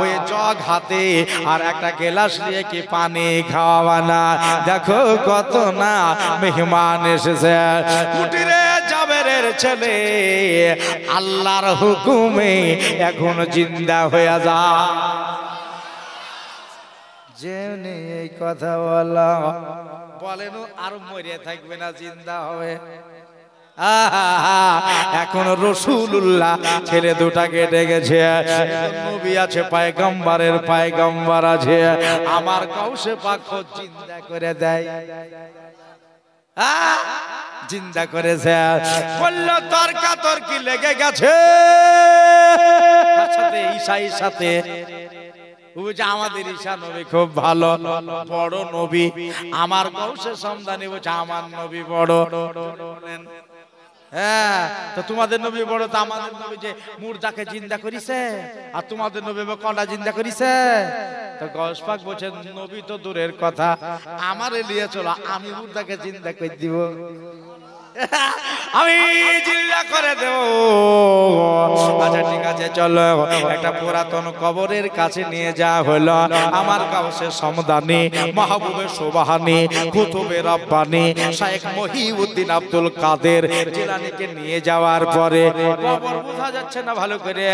ওই জগ হাতে আর একটা গ্লাস নিয়ে কি পানি খাওয়াবা না? দেখো কত না মেহমান এসেছে। কুটিরে জাবেরের ছেলে আল্লাহর হুকুমে এখন জিন্দা হয়ে যা। যেমনি এই কথা বলা বলেন আর মরে থাকবে না, জিন্দা হবে। এখন রাসূলুল্লাহ ছেলে দুটাকে ডেকেছে, নবী আছে, পয়গম্বরের পয়গম্বর আছে, আমার কাউসে পাক জিন্দা করে দেয়। জিন্দা করেছে, বলল তর্কাতর্কি লেগে গেছে সাথে ঈসার সাথে। আমাদের ঈসা নবী খুব ভালো, বড় নবী, আমার বংশে সন্তানী, বলছে আমার নবী বড়। হ্যাঁ, তো তোমাদের নবী বড়, তো আমাদের নবী যে মুর্দাকে জিন্দা করিছে, আর তোমাদের নবী কটা জিন্দা করিছে? তো গস পাক বলছেন, নবী তো দূরের কথা, আমারে নিয়ে চলো, আমি মুর্দাকে জিন্দা করে দিব, আমি জিন্দা করে দেব। আচ্ছা ঠিক আছে, চলো একটা পুরাতন কবরের কাছে নিয়ে যাওয়া হলো। আমার কাউসে সমদানি, মাহবুবে সুবহানি, কুতুবে রব্বানি শেখ মহিউদ্দিন আব্দুল কাদের জিলানীকে নিয়ে যাওয়ার পরে, কবর বোঝা যাচ্ছে না ভালো করে,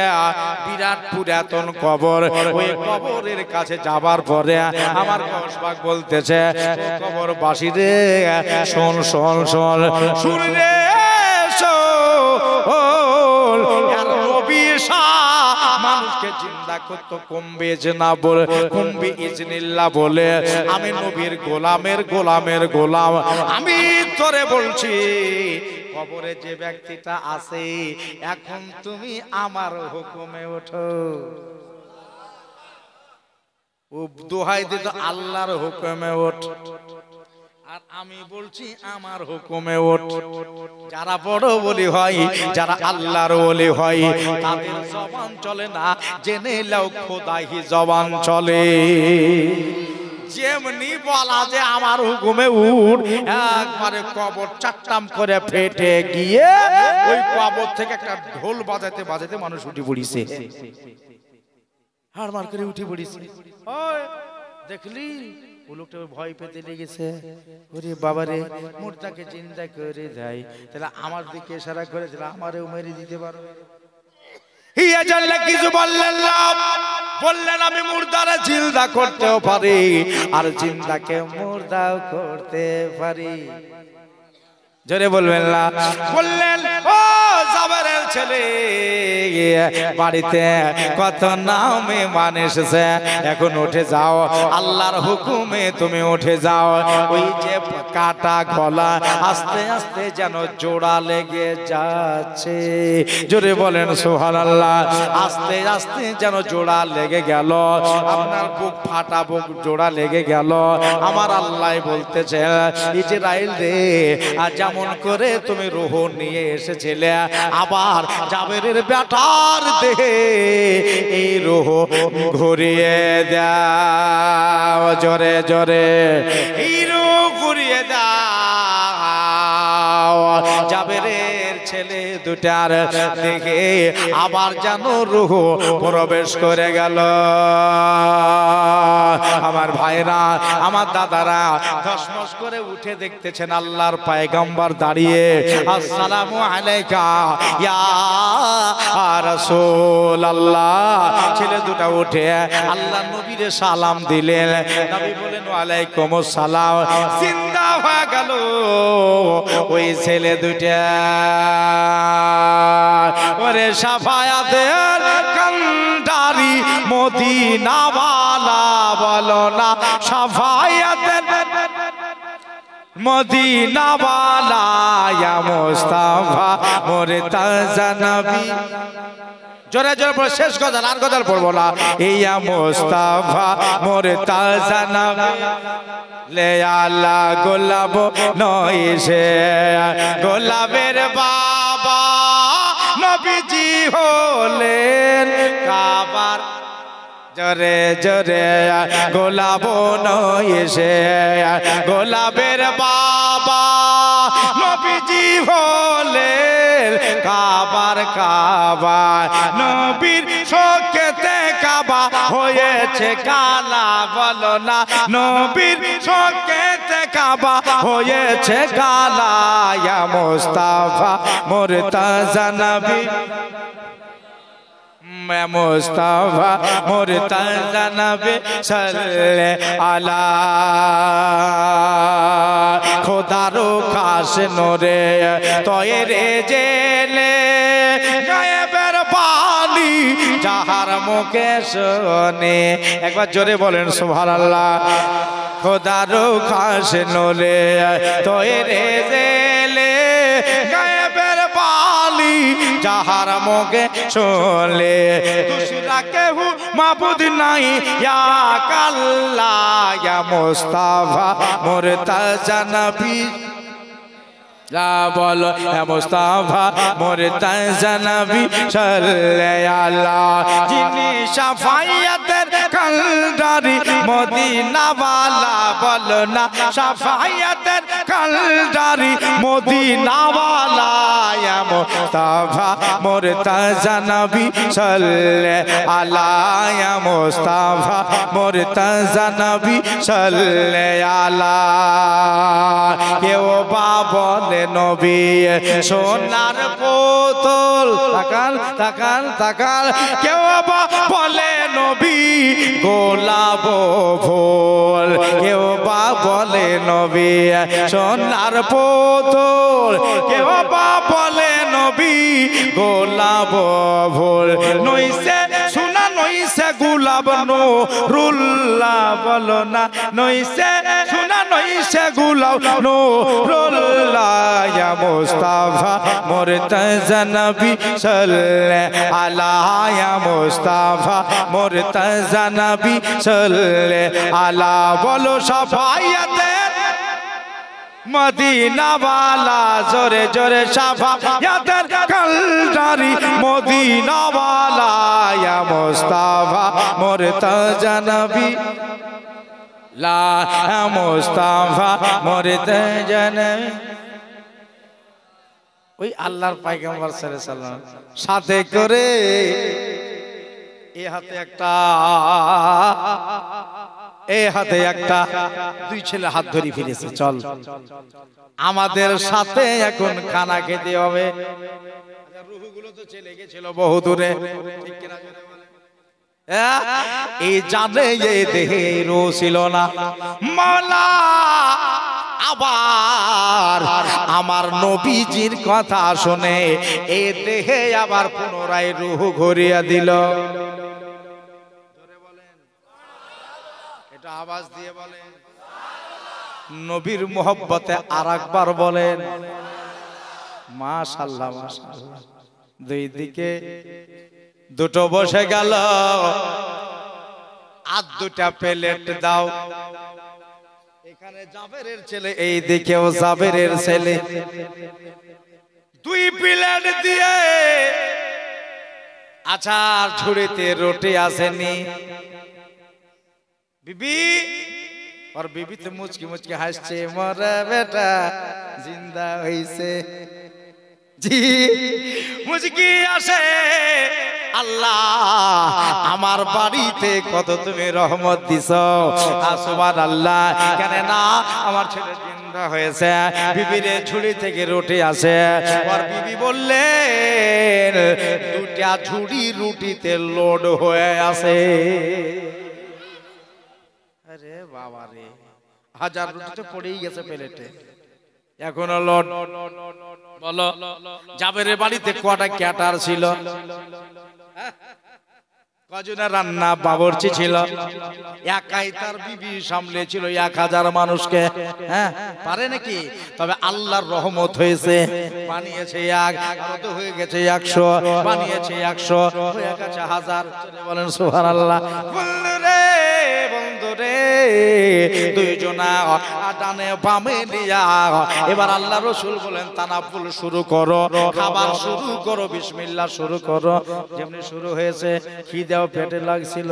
বিরাট পুরাতন কবর। ওই কবরের কাছে যাবার পরে আমার কাউস পাক বলতেছে, কবরবাসী রে, শোন শোন শোন, শুনলে মানুষকে জিন্দা করতো কমবে যে না বলে, কমবে ইজনিল্লাহ বলে। আমি নবীর গোলামের গোলামের গোলাম, আমি তোরে বলছি, কবরে যে ব্যক্তিটা আছে, এখন তুমি আমার হুকুমে ওঠো। ও দোহাই দিত, আল্লাহর হুকুমে ওঠ, আর আমি বলছি আমার হুকুমে ওঠ। যারা বড় ওলি হয়, যারা আল্লাহর ওলি হয়, তাদের জবান চলে না, জেনে লাও খোদাহি জবান চলে। যেমনি বলা যে আমার হুকুমে উঠ, একবারে কবর চাট্টাম করে ফেটে গিয়ে ওই কবর থেকে একটা ঢোল বাজাতে বাজাতে মানুষ উঠে পড়িছে, হাড়মার করে উঠে পড়িছে। দেখলি ও লোকটা ভয় পেতে লেগেছে, ওরে বাবারে মুর্দাকে জিন্দা করে দেয়, তাহলে আমার দিকে ইশারা করে দিলে আমারেও মেরে দিতে পারবে। কিছু বললেন না, বললেন আমি মুর্দারে জিন্দা করতেও পারি, আর জিন্দাকে মুর্দাও করতে পারি। জোরে বলবেন না। বললেন, ও জাবেরের ছেলে, বাড়িতে কত নামে মানুষ এসেছে, এখন উঠে যাও, আল্লাহর হুকুমে তুমি উঠে যাও। ওই যে কাটা গলা আস্তে আস্তে যেন জোড়া লেগে যাচ্ছে। জোরে বলেন সুবহানাল্লাহ। আস্তে আস্তে যেন জোড়া লেগে গেল, আপনার বুক ফাটা বুক জোড়া লেগে গেল। আমার আল্লাহ বলতেছে, ইজরাইল রে, যেমন করে তুমি রূহ নিয়ে এসেছিলে, আবার জাবেরের বেটার দেহে এই রূহ ঘুরিয়ে দাও, জোরে জোরে এই রূহ ঘুরিয়ে দাও। জাবেরের ছেলে দুটার দেখে আবার যেন রূহ প্রবেশ করে গেল। আমার ভাইরা, আমার দাদারা ধসমস করে উঠে দেখতেছেন আল্লাহর পয়গম্বর দাঁড়িয়ে। আসসালামু আলাইকা ইয়া রাসূলুল্লাহ। ছেলে দুটা উঠে আল্লাহ নবীর সালাম দিলেন। নবী বলেন ওয়ালাইকুম আসসালাম। জিন্দা হয়ে গেল ওই ছেলে দুটা। ওরে সাফায়াতের কান্ডারি মদিনাওয়ালা বলো না, সাফায়াতের মদিনাওয়ালা ইয়া মুস্তাফা মুরতাজা নবী। জোরে জোরে পড়ো, শেষ গজল, আর গজল পড়বো না। ইয়া মুস্তাফা মুরতাজা নবী লে আলা গোলাপ নইছে গোলাপের বাবা নবীজি হলেন কাবার। জোরে জোরে গোলাপ নইছে গোলাপের বাবা নবীজি হলেন কাবার। কাবা নবীর শোকেতে কাবা হয়েছে কালা বলো না, নবীর শোকেতে কাবা হয়েছে কালা। ইয়া মুস্তাফা মুরতাজা নবী মুস্তাফা মুরতাজা নবী সাল্লাল্লাহু আলা খোদারো খাস নোরে তয়রে জেলে গায়েবের বাণী যাহার মুখে শোনে। একবার জোরে বলেন সুবহানাল্লাহ। খোদারো খাস নোরে তয়রে জেলে গায়েবের বাণী যাহার মুখে শোনে। দুসরা কেহু মাবুদ নাই ইয়া আল্লাহ। ইয়া মুস্তাফা মুরতাজা নবী বলো মুস্তাফা মুরতাজা নবী সাল্লাল্লাহু। যিনি শাফায়াতের কান্ডারি মদিনাওয়ালা বলো না, শাফায়াতের কান্ডারি মদিনাওয়ালা ইয়া মুস্তাফা মুরতাজা নবী সাল্লাল্লাহু। ইয়া মুস্তাফা মুরতাজা নবী সাল্লাল্লাহু। কেউ বা বলে নবী সোনার বোতল, তাকান তাকান তাকান। কেউ বা বলে নবী গোলাপ ফুল, কেউ বা বলে নবী সোনার বোতল, কেউ বা বলে নবী গোলাপ ফুল। নইছে সোনা নইছে গোলাপ নুরুল্লাহ বলো না, নইছে সোনা নইছে গোলাপ নুরুল্লাহ। ইয়া মুস্তাফা মুরতাজা নবী সাল্লাল্লাহু আলাইহি। ইয়া মুস্তাফা মুরতাজা নবী সাল্লাল্লাহু আলাইহি। বলো শাফায়াতের মদিনাওয়ালা জোরে জোরে শাফায়াতের কান্ডারি মদিনাওয়ালা ইয়া মুস্তাফা মুরতাজা নবী লা মুস্তাফা মুরতাজা নবী। ওই আল্লাহর পয়গম্বর সাল্লাল্লাহু আলাইহি সাল্লাম সাথে করে এই হাতে একটা এই হাতে একটা, দুই ছেলে হাত ধরে ফিরেছে। চল আমাদের সাথে এখন খানা খেতে হবে। রূহগুলো তো চলে গেছিল বহু দূরে, ঠিক কিনা জোরে বলেন। এই জানে এই দেহে রূহ ছিল না। মাওলা আবার আমার নবীজির কথা শুনে এই দেহে আবার পুনরায় রূহ ঘুরিয়ে দিল। এটা আওয়াজ দিয়ে বলেন নবীর মোহব্বতে আরেকবার বলেন মাশাআল্লাহ মাশাআল্লাহ। দুই দিকে দুটো বসে গেল, আর দুটা প্লেট দাও। এখানে জাবেরের ছেলে, এই দিকেও জাবেরের ছেলে। দুই প্লেট দিয়ে আচার ঝুড়িতে রুটি আসেনি। বিবি और बीबी तो मुचकी मुचकी हासছে, मोरा बेटा जिंदा হইছে। জি মুচকি আসে, আল্লাহ আমার বাড়িতে কত তুমি রহমত দিছো, সুবহানাল্লাহ। কেন না আমার ছেলে জিন্দা হয়েছে, বিবির ঝুড়ি থেকে রুটি আসে, আর বিবি বললেন দুটা ঝুড়ি রুটিতে লোড হয়ে আছে। আরে বাবা রে, হাজার রুটি তো পড়েই গেছে প্লেটে, এখনো লোড। বলো জাবেরের বাড়িতে কটা ক্যাটার ছিল, কজনের রান্না বাবুর্চি ছিল, একাই তার বিবি সামলেছিল 1000 মানুষকে। হ্যাঁ পারে নাকি? তবে আল্লাহর রহমত হয়েছে, বানিয়েছে 1, আরো তো হয়ে গেছে 100, বানিয়েছে 100, হয়ে গেছে 1000। বলেন সুবহানাল্লাহ। বন্ধুরে বন্ধুরে দুইজনা ডানে বামে দিয়া এবার আল্লাহ রাসূল বলেন তানাফুল শুরু করো, খাবার শুরু করো, বিসমিল্লাহ শুরু করো। যেমনি শুরু হয়েছে, খিদেও পেটে লাগছিল,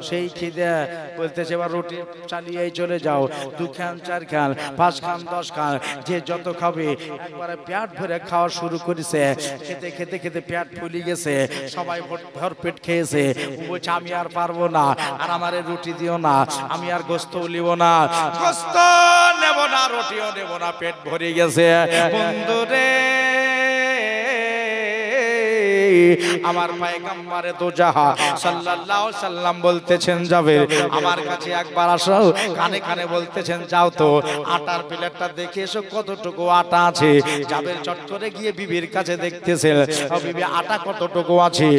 সেই খিদে বলতেছে এবার রুটি চালিয়েই চলে যাও, 2 খান 4 খান 5 খান 10 খান, যে যত খাবে একবারে পেট ভরে খাওয়া শুরু করেছে। খেতে খেতে খেতে পেট ফুলে গেছে, সবাই ভর পেট খেয়েছে। বলছে আমি আর পারবো না, আর আমারে রুটি দিও না, আমি আর গোস্ত লিব না, গোস্ত নেব না, রুটিও নেব না, পেট ভরে গেছে। বন্ধুরে আমার পয়গম্বরে দো জাহান সাল্লাল্লাহু আলাইহি সাল্লাম বলতেছেন যাবে আমার কাছে একবার আসো, কানে কানে বলতেছেন যাও তো আটার প্লেটটা দেখে এসো কতটুকু আটা আছে। যাবে চট করে গিয়ে বিবির কাছে দেখতেছে বিবি আটা কতটুকু আছে,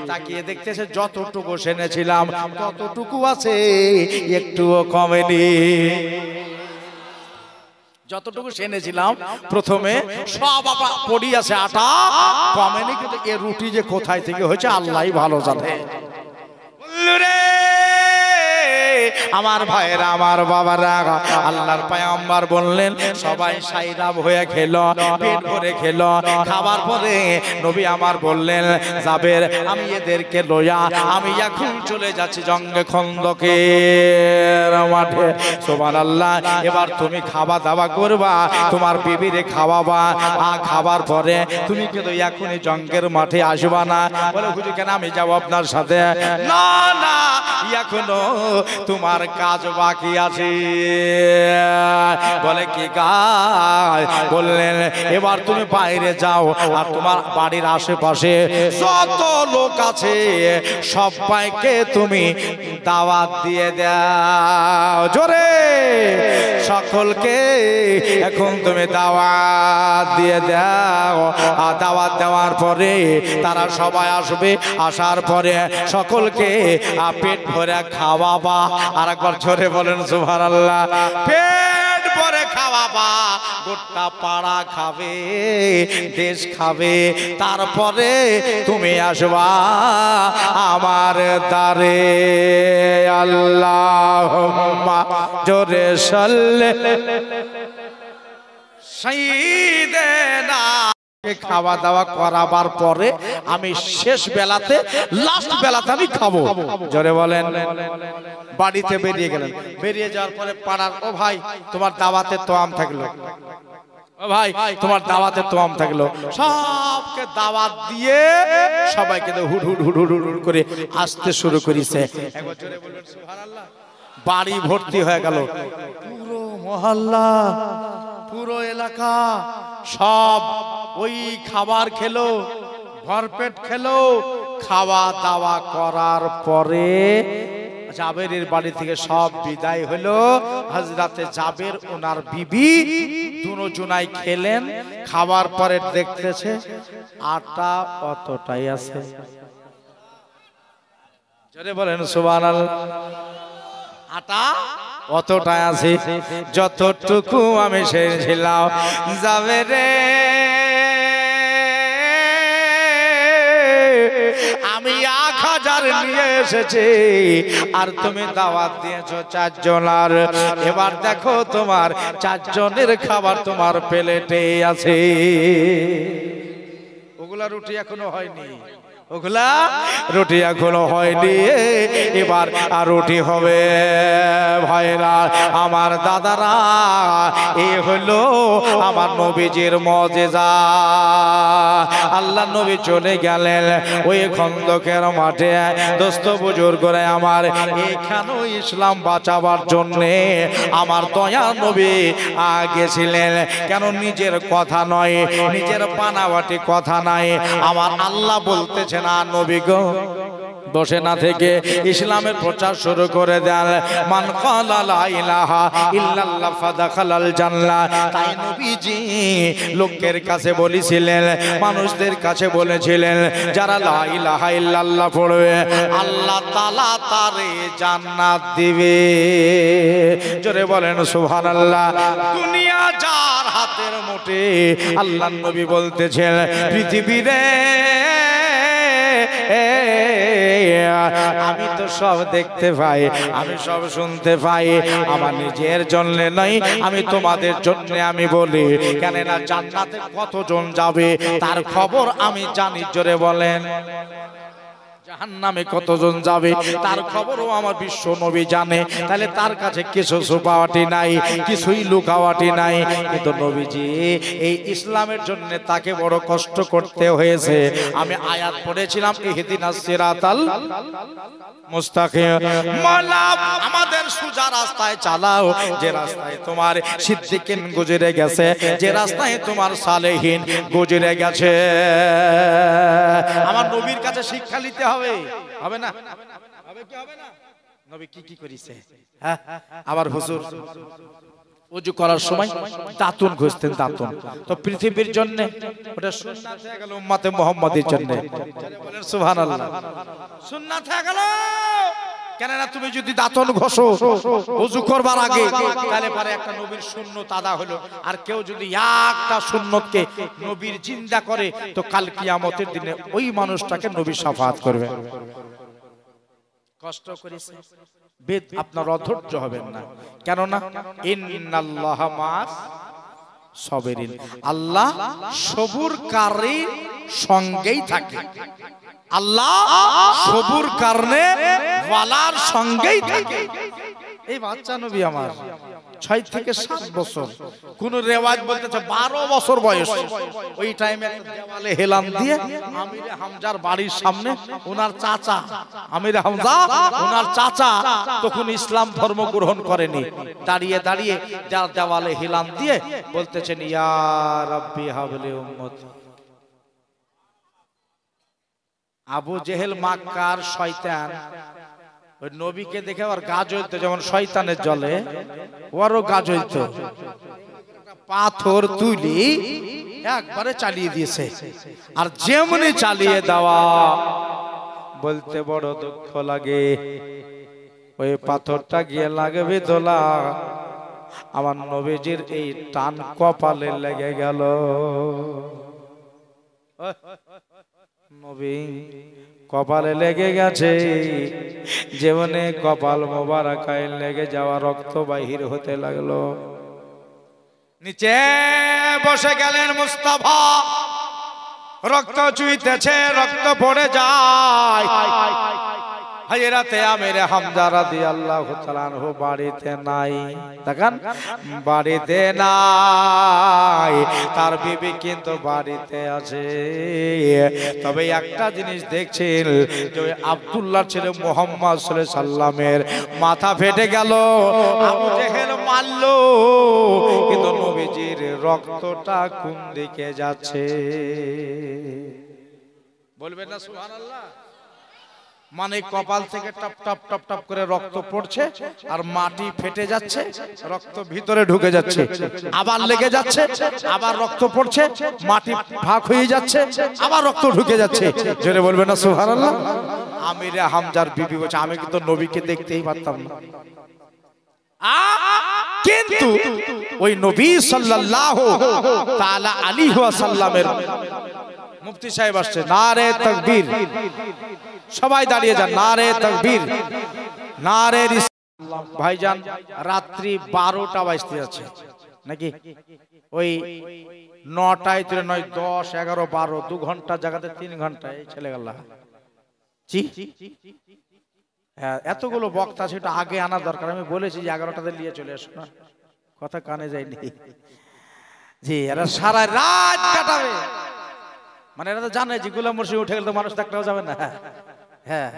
তাকিয়ে দেখতেছে যতটুকু সেনেছিলাম ততটুকু আছে, একটুও কমেনি। যতটুকু সেনেছিলাম প্রথমে সব পড়ি আছে, আটা কমেনি, কিন্তু এ রুটি যে কোথায় থেকে হয়েছে আল্লাহই ভালো জানে। আমার ভাইরা আমার বাবারা, আল্লাহর পয়গম্বর বললেন সবাই সাইরাব হয়ে খেলো, পেট ভরে খেলো। খাবার পরে নবী আমার বললেন জাবের আমি এদেরকে লইয়া আমি এখন চলে যাচ্ছি জঙ্গে খন্দকের মাঠে। সুবহানাল্লাহ। এবার তুমি খাওয়া দাওয়া করবা, তোমার বিবিরে খাওয়াবা, খাবার পরে তুমি কিন্তু এখনই জঙ্গের মাঠে আসবা না। বলে হুজুর কেন আমি যাবো আপনার সাথে? না না এখনো তোমার কাজ বাকি আছে। বলে কি কাজ? বললেন এবার তুমি বাইরে যাও আর তোমার বাড়ির আশেপাশে যত লোক আছে সবাইকে তুমি দাওয়াত দিয়ে দাও। জোরে সকলকে এখন তুমি দাওয়াত দিয়ে দাও। আর দাওয়াত দেওয়ার পরে তারা সবাই আসবে, আসার পরে সকলকে পেট ভরে খাওয়াবা। আর একবার জোরে বলেন সুবহানাল্লাহ। পেট ভরে খাওয়াবা, গোটা পাড়া খাবে, দেশ খাবে, তারপরে তুমি আসবা আমার দারে। আল্লাহুম্মা জোরে সাল্লি সাইয়্যিদিনা। খাওয়া দাওয়া করাবার পরে আমি শেষ বেলাতে লাস্ট বেলাতে আমি খাবো। জোরে বলেন। বাড়িতে বেরিয়ে গেলেন, বেরিয়ে যাওয়ার পরে পাড়ার ও ভাই তোমার দাওয়াতে তো আম থাকলো, ও ভাই তোমার দাওয়াতে তো আম থাকলো, সবকে দাওয়াত দিয়ে সবাইকে hood hood hood hood hood করে আসতে শুরু করেছে। একবার জোরে বলবেন সুবহানাল্লাহ। বাড়ি ভর্তি হয়ে গেল, পুরো মহল্লা পুরো এলাকা সব ওই খাবার খেলো, ভরপেট খেলো। খাওয়া দাওয়া করার পরে জাবেরের বাড়ি থেকে সব বিদায় হলো। হযরতে জাবের ওনার বিবি দুজনাই খেলেন। খাবার পরে দেখতেছে আটা অতটাই আছে। জোরে বলেন সুবহানাল্লাহ। আটা অতটাই আছে যতটুকু আমি সেরেছিলাম। জাবেরে আমি 1000 নিয়ে এসেছি আর তুমি দাওয়াত দিয়েছো 4 জনের। এবার দেখো তোমার 4 জনের খাবার তোমার প্লেটে আছে। ওগুলা রুটি এখনো হয়নি, ওগুলা রুটি এখনো হয়নি, এবার আর রুটি হবে। ভাইরা আমার, দাদারা, এই হলো আমার নবীজির মুজিজা। আল্লাহ নবী চলে গেলেন ওই খন্দকের মাঠে। দোস্ত বুজুর্গরা আমার, এখানেও ইসলাম বাঁচাবার জন্যে আমার দয়া নবী গেছিলেন। কেন? নিজের কথা নয়, নিজের বানাওয়াটি কথা নাই, আমার আল্লাহ বলতেছে না নবী গো বসে না থেকে ইসলামের প্রচার শুরু করে দেন। মান ক্বালা লা ইলাহা ইল্লাল্লাহ ফাদাখালাল জান্নাহ। তাই নবীজি লোকের কাছে বলেছিলেন, মানুষদের কাছে বলেছিলেন, যারা লা ইলাহা ইল্লাল্লাহ পড়বে আল্লাহ তাআলা তারে জান্নাত দিবে। জোরে বলেন সুবহানাল্লাহ। দুনিয়া যার হাতের মুঠে, আল্লাহর নবী বলতেছেন, পৃথিবীরে আমি তো সব দেখতে পাই, আমি সব শুনতে পাই, আমার নিজের জন্য নয়, আমি তোমাদের জন্য আমি বলি। কেন না জান্নাতে কতজন যাবে তার খবর আমি জানি। জোরে বলেন। জাহান্নামে কতজন যাবে তার খবরও আমার বিশ্ব নবী জানে। তাহলে তার কাছে কিছু ছুপাওয়াটি নাই, কিছুই লুকাওয়াটি নাই। কিন্তু নবীজি এই ইসলামের জন্য তাকে বড় কষ্ট করতে হয়েছে। আমি আয়াত পড়েছিলাম, ইহদিনাস সিরাতাল মুস্তাকিম। মাওলা আমাদের সোজা রাস্তায় চালাও, যে রাস্তায় তোমার সিদ্দিকিন গুজরে গেছে, যে রাস্তায় তোমার সালেহিন গুজরে গেছে। আমার নবীর কাছে শিক্ষা নিতে হবে, হবে না? হবে কি হবে না? নবী কি কি করেছে? হ্যাঁ, আবার হুজুর ওযু করার সময় দাঁতুন ঘষতেন, দাঁতুন। তো পৃথিবীর জন্য ওটা সুন্নাত হয়ে গেল, উম্মতে মুহাম্মাদের জন্য। বলেন সুবহানাল্লাহ। সুন্নাত হয়ে গেল। কেন না তুমি যদি দাঁতন ঘষো ওযু করবার আগে, তাহলে পরে একটা নবীর সুন্নত আদা হলো। আর কেউ যদি একটা সুন্নতকে নবীর জিন্দা করে, তো কাল কিয়ামতের দিনে ওই মানুষটাকে নবী শাফাআত করবে। কষ্ট করেছে বেদ, আপনার অধৈর্য হবেন না। কেননা ইন্নাল্লাহা মা'আস সাবিরিন, আল্লাহ সবুরকারীর সঙ্গেই থাকে। আল্লাহ সবুর কারণে ওয়ালার সঙ্গেই থাকে। এই বাচ্চা নবী আমার 6 থেকে 7 বছর, কোন রেওয়াজ বলতেছে 12 বছর বয়স। ওই টাইমে দেওয়ালে হেলান দিয়ে আমিরে হামজার বাড়ির সামনে ওনার চাচা, আমিরে হামজা ওনার চাচা তখন ইসলাম ধর্ম গ্রহণ করেনি, দাঁড়িয়ে দাঁড়িয়ে যার দেওয়ালে হেলান দিয়ে বলতেছেন, ইয়া রাব্বি হাবলি উম্মতি। আবু জেহেল মক্কার শয়তান, ওই নবীকে দেখে ওর গা জ্বলতো, যেমন শয়তানের জ্বলে ওরও গা জ্বলতো। পাথর তুলি একবারে চালিয়ে দিয়েছে। আর যেমনি চালিয়ে দেওয়া, বলতে বড় দুঃখ লাগে, ওই পাথরটা গিয়ে লাগবে দোলা, আমার নবীজির এই টান কপালে লেগে গেল। নবী কপালে লেগে গেছে, যেমনে কপাল মোবারকায় লেগে যাওয়া রক্ত বাহির হতে লাগলো। নিচে বসে গেলেন মুস্তাফা, রক্ত চুইতেছে, রক্ত পড়ে যায়। হযরতে আমিরে হামজা রাদিয়াল্লাহু তাআলা আনহু বাড়িতে নাই। দেখেন বাড়িতে নাই, তার বিবি কিন্তু বাড়িতে আছে। তবে একটা জিনিস দেখছেন, যে আব্দুল্লাহর ছেলে মুহাম্মদ সাল্লাল্লাহু আলাইহি সাল্লামের মাথা ফেটে গেল, আবু জেহেল মারলো, কিন্তু নবীজির রক্তটা কোন দিকে যাচ্ছে? বলবেন না সুবহানাল্লাহ? মানে কপাল থেকে টপ টপ টপ টপ করে রক্ত পড়ছে, আর মাটি ফেটে যাচ্ছে, রক্ত ভিতরে ঢুকে যাচ্ছে, আবার লেগে যাচ্ছে, আবার রক্ত পড়ছে, মাটি ফাঁক হয়ে যাচ্ছে, আবার রক্ত ঢুকে যাচ্ছে। জোরে বলবেন না সুবহানাল্লাহ? আমিরে হামজার বিবি বলছে, আমি কিন্তু নবীকে দেখতেই পারতাম না। কিন্তু ওই নবী সাল্লাল্লাহু তাআলা আলাইহি ওয়াসাল্লামের মুফতি সাহেব আসছে, নারে তাকবীর, সবাই দাঁড়িয়ে যান, নারে তাকবীর, নারে রিসালাত। ভাইজান রাত্রি 12টা বাজতে যাচ্ছে নাকি? ওই 9টায় 9, 10, 11, 12, 2 ঘন্টা জায়গাতে 3 ঘন্টা এই ছেলে গেল। জি, এতগুলো বক্তা সেটা আগে আনা দরকার। আমি বলেছি যে 11টাতে নিয়ে চলে আসো না, কথা কানে যায়নি। জি, এরা সারা রাত কাটাবে, মানে এরা তো জানে যে গোলাম মুর্শিদ উঠে গেলে তো মানুষ থাকতেও যাবে না। হ্যাঁ,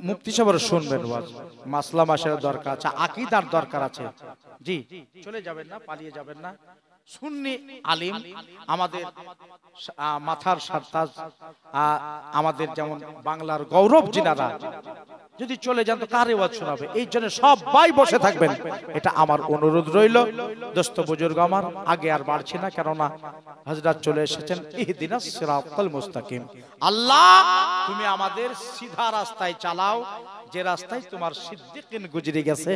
মুফতি সাহেব শুনবেন, মাসলা মাসের দরকার আছে, আকীদার দরকার আছে। জি, চলে যাবেন না, পালিয়ে যাবেন না। সুন্নি আলিম আমাদের মাথার সারতাজ, আমাদের যেমন বাংলার গৌরব জিনারা, যদি চলে যান তো কার ওয়াজ শোনাবে? এই জন্য সবাই বসে থাকবেন, এটা আমার অনুরোধ রইল। দোস্ত বুজুর্গ আমার, আগে আর বাড়ছি না, কেননা হযরত চলে এসেছেন। ইহদিনাস সিরাতাল মুস্তাকিম, আল্লাহ তুমি আমাদের সিধা রাস্তায় চালাও, যে রাস্তায় তোমার সিদ্দিকিন গুজরে গেছে,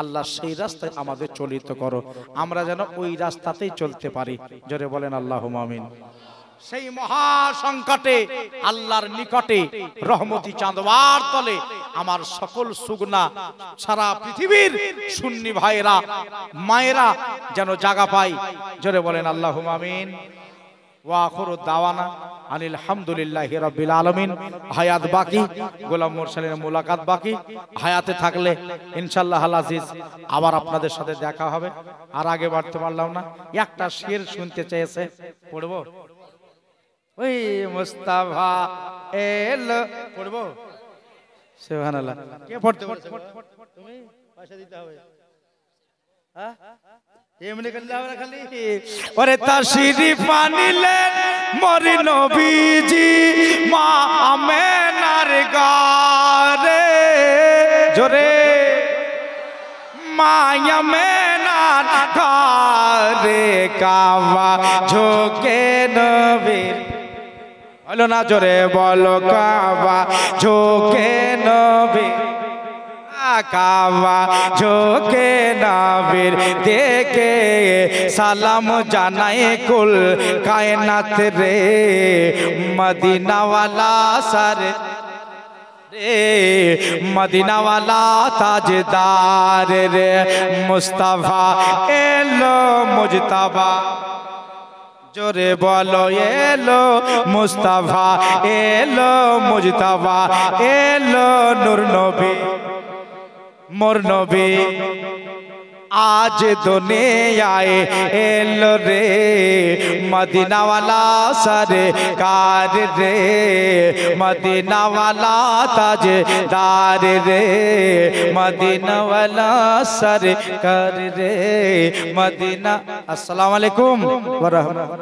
আল্লাহ সেই রাস্তায় আমাদের চালিত করো, আমরা যেন ওই রাস্তাতেই চলতে পারি। জোরে বলেন আল্লাহুম্মা আমিন। সেই মহা সংকটে আল্লাহর নিকটে রহমতি চাঁদবার তলে আমার সকল সুগনা সারা পৃথিবীর সুন্নি ভাইরা মায়েরা যেন জায়গা পায়। জোরে বলেন আল্লাহুম্মা আমিন। ওয়া আখিরু দাওয়ানা আনিল হামদুলিল্লাহি রাব্বিল আলামিন। হায়াত বাকি, গোলাম মুরসালিনের মুলাকাত বাকি, হায়াতে থাকলে ইনশাআল্লাহ আল আজিজ আবার আপনাদের সাথে দেখা হবে। আর আগে বাড়তে পারলাম না, একটা শের শুনতে চেয়েছে, পড়বো। ওই মুস্তাফা এলো, পড়বো। সুবহানাল্লাহ, কে পড়তে বলছে? তুমি পয়সা দিতে হবে, হ্যাঁ এমনি করলে হবে না খালি। ওরে তাশরিফ আনিলেন মোর নবীজি মা আমেনার ঘরে, জোরে মা আমেনার ঘরে কাবা ঝোঁকে নবীর, বলো না জোরে বলো, কাবা ঝোঁকে নবীর, কাবা ঝোঁকে নবীর দেখে সালাম জানায় কুল কায়নাত রে, মদিনাওয়ালা সর রে, মদিনাওয়ালা তাজদার রে, মুস্তাফা এলো মুজতাবা, জোরে বলো এলো মুস্তাফা এলো মুজতাবা, এলো নূর নবী মোর নবী আজ দুনিয়ায় এলো রে, মদিনাওয়ালা সরকার রে, মদিনাওয়ালা তাজদার রে, মদিনাওয়ালা সরকার রে, মদিনা। আসসালামু আলাইকুম ওয়া রাহমাতুল্লাহ।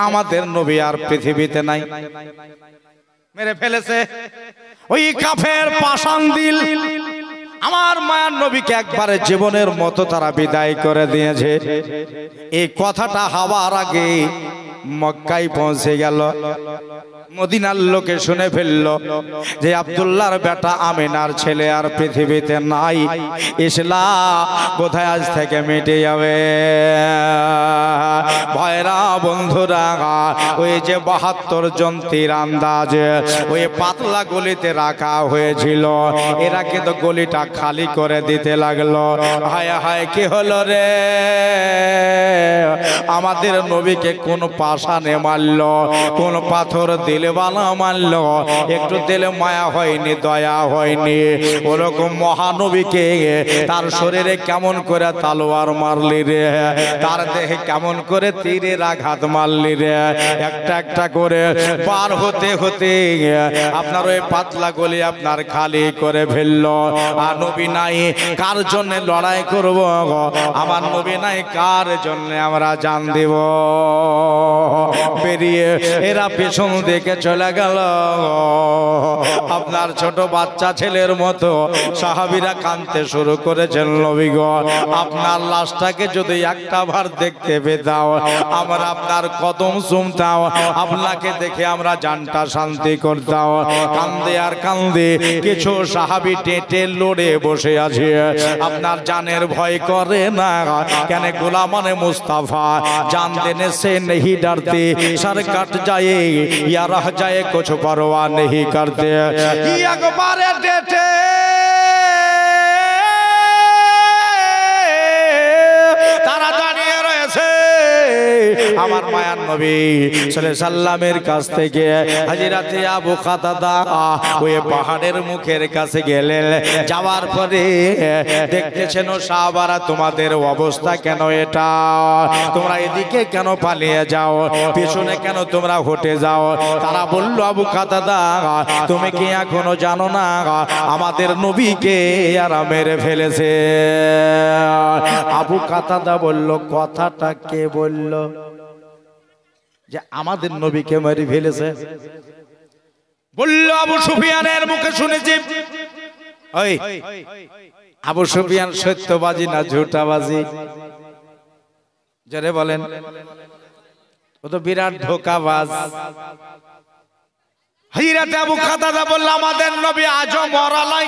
আমাদের নবী আর পৃথিবীতে নাই, মেরে ফেলেছে ওই কাফের পাষাণ দিল। আমার মায়ার নবীকে একবারে জীবনের মতো তারা বিদায় করে দিয়েছে। এই কথাটা হওয়ার আগে মক্কায় পৌঁছে গেল, মদিনার লোকে শুনে ফেলল যে আব্দুল্লাহর বেটা আমিনার ছেলে আর পৃথিবীতে নাই, ইসলাম কোথায় আজ থেকে মিটে যাবে। ভাইরা বন্ধুরা, ওই যে 72 জন তীরন্দাজ ওই পাতলা গলিতে রাখা হয়েছিল, এরা কিন্তু গলিটা খালি করে দিতে লাগলো। হায় হায় কি হলো রে, আমাদের নবীকে কোন পাষাণে মারলো, কোন পাথর দিলে বালা মারলো, একটু দিলে মায়া হয়নি, দয়া হয়নি। ওরকম মহানবীকে তার শরীরে কেমন করে তালোয়ার মারলি রে, তার দেহে কেমন করে তীরের আঘাত মারলি রে। একটা একটা করে পার হতে হতে আপনার ওই পাতলা গলি আপনার খালি করে ফেললো। আর নবী নাই, কার জন্য লড়াই করব? আমার নবী নাই, কার জন্য আমরা জান দেব? বেরিয়ে এরা পেছন দিকে চলে গেল। আপনার ছোট বাচ্চা ছেলের মতো সাহাবীরা কাঁদতে শুরু করেছেন, নবী গো আপনার লাশটাকে যদি একটা বার দেখতে পেতাম, আমরা আপনার কদম চুমতাম, আপনাকে দেখে আমরা জানটা শান্তি করতাম। কান্দে আর কান্দে কিছু সাহাবী টেটে লড়ে বসে আছে, আপনার জানের ভয় করে না। কেন? গোলামানে মুস্তাফা जान देने से नहीं डरते, सर कट जाए या रह जाए कुछ परवाह नहीं करते। अखबार देते तारा दाঁড়িয়ে রয়েছে, আমার মায়ার নবী সাল্লাল্লাহু আলাইহি সাল্লামের কাছ থেকে হযরতে আবু কাতাদা ওই পাহাড়ের মুখের কাছে গেলেন। যাওয়ার পরে দেখতেছেন ও সাহাবারা তোমাদের অবস্থা কেন এটা, তোমরা এদিকে কেন পালিয়ে যাও, পেছনে কেন তোমরা হটে যাও? তারা বলল আবু কাতাদা তুমি কি এখনো জানো না আমাদের নবীকে আর মেরে ফেলেছে? আবু কাতাদা বলল কথাটা কে বলল যে আমাদের নবীকে মেরে ফেলেছে? বলল আবু সুফিয়ানের মুখে শুনেছি। ওই আবু সুফিয়ান সত্যবাজি না ঝুটাবাজি? জোরে বলেন। ও তো বিরাট ধোঁকাবাজ। হযরত আবু কাতাদা বলল আমাদের নবী আজও মরা নাই।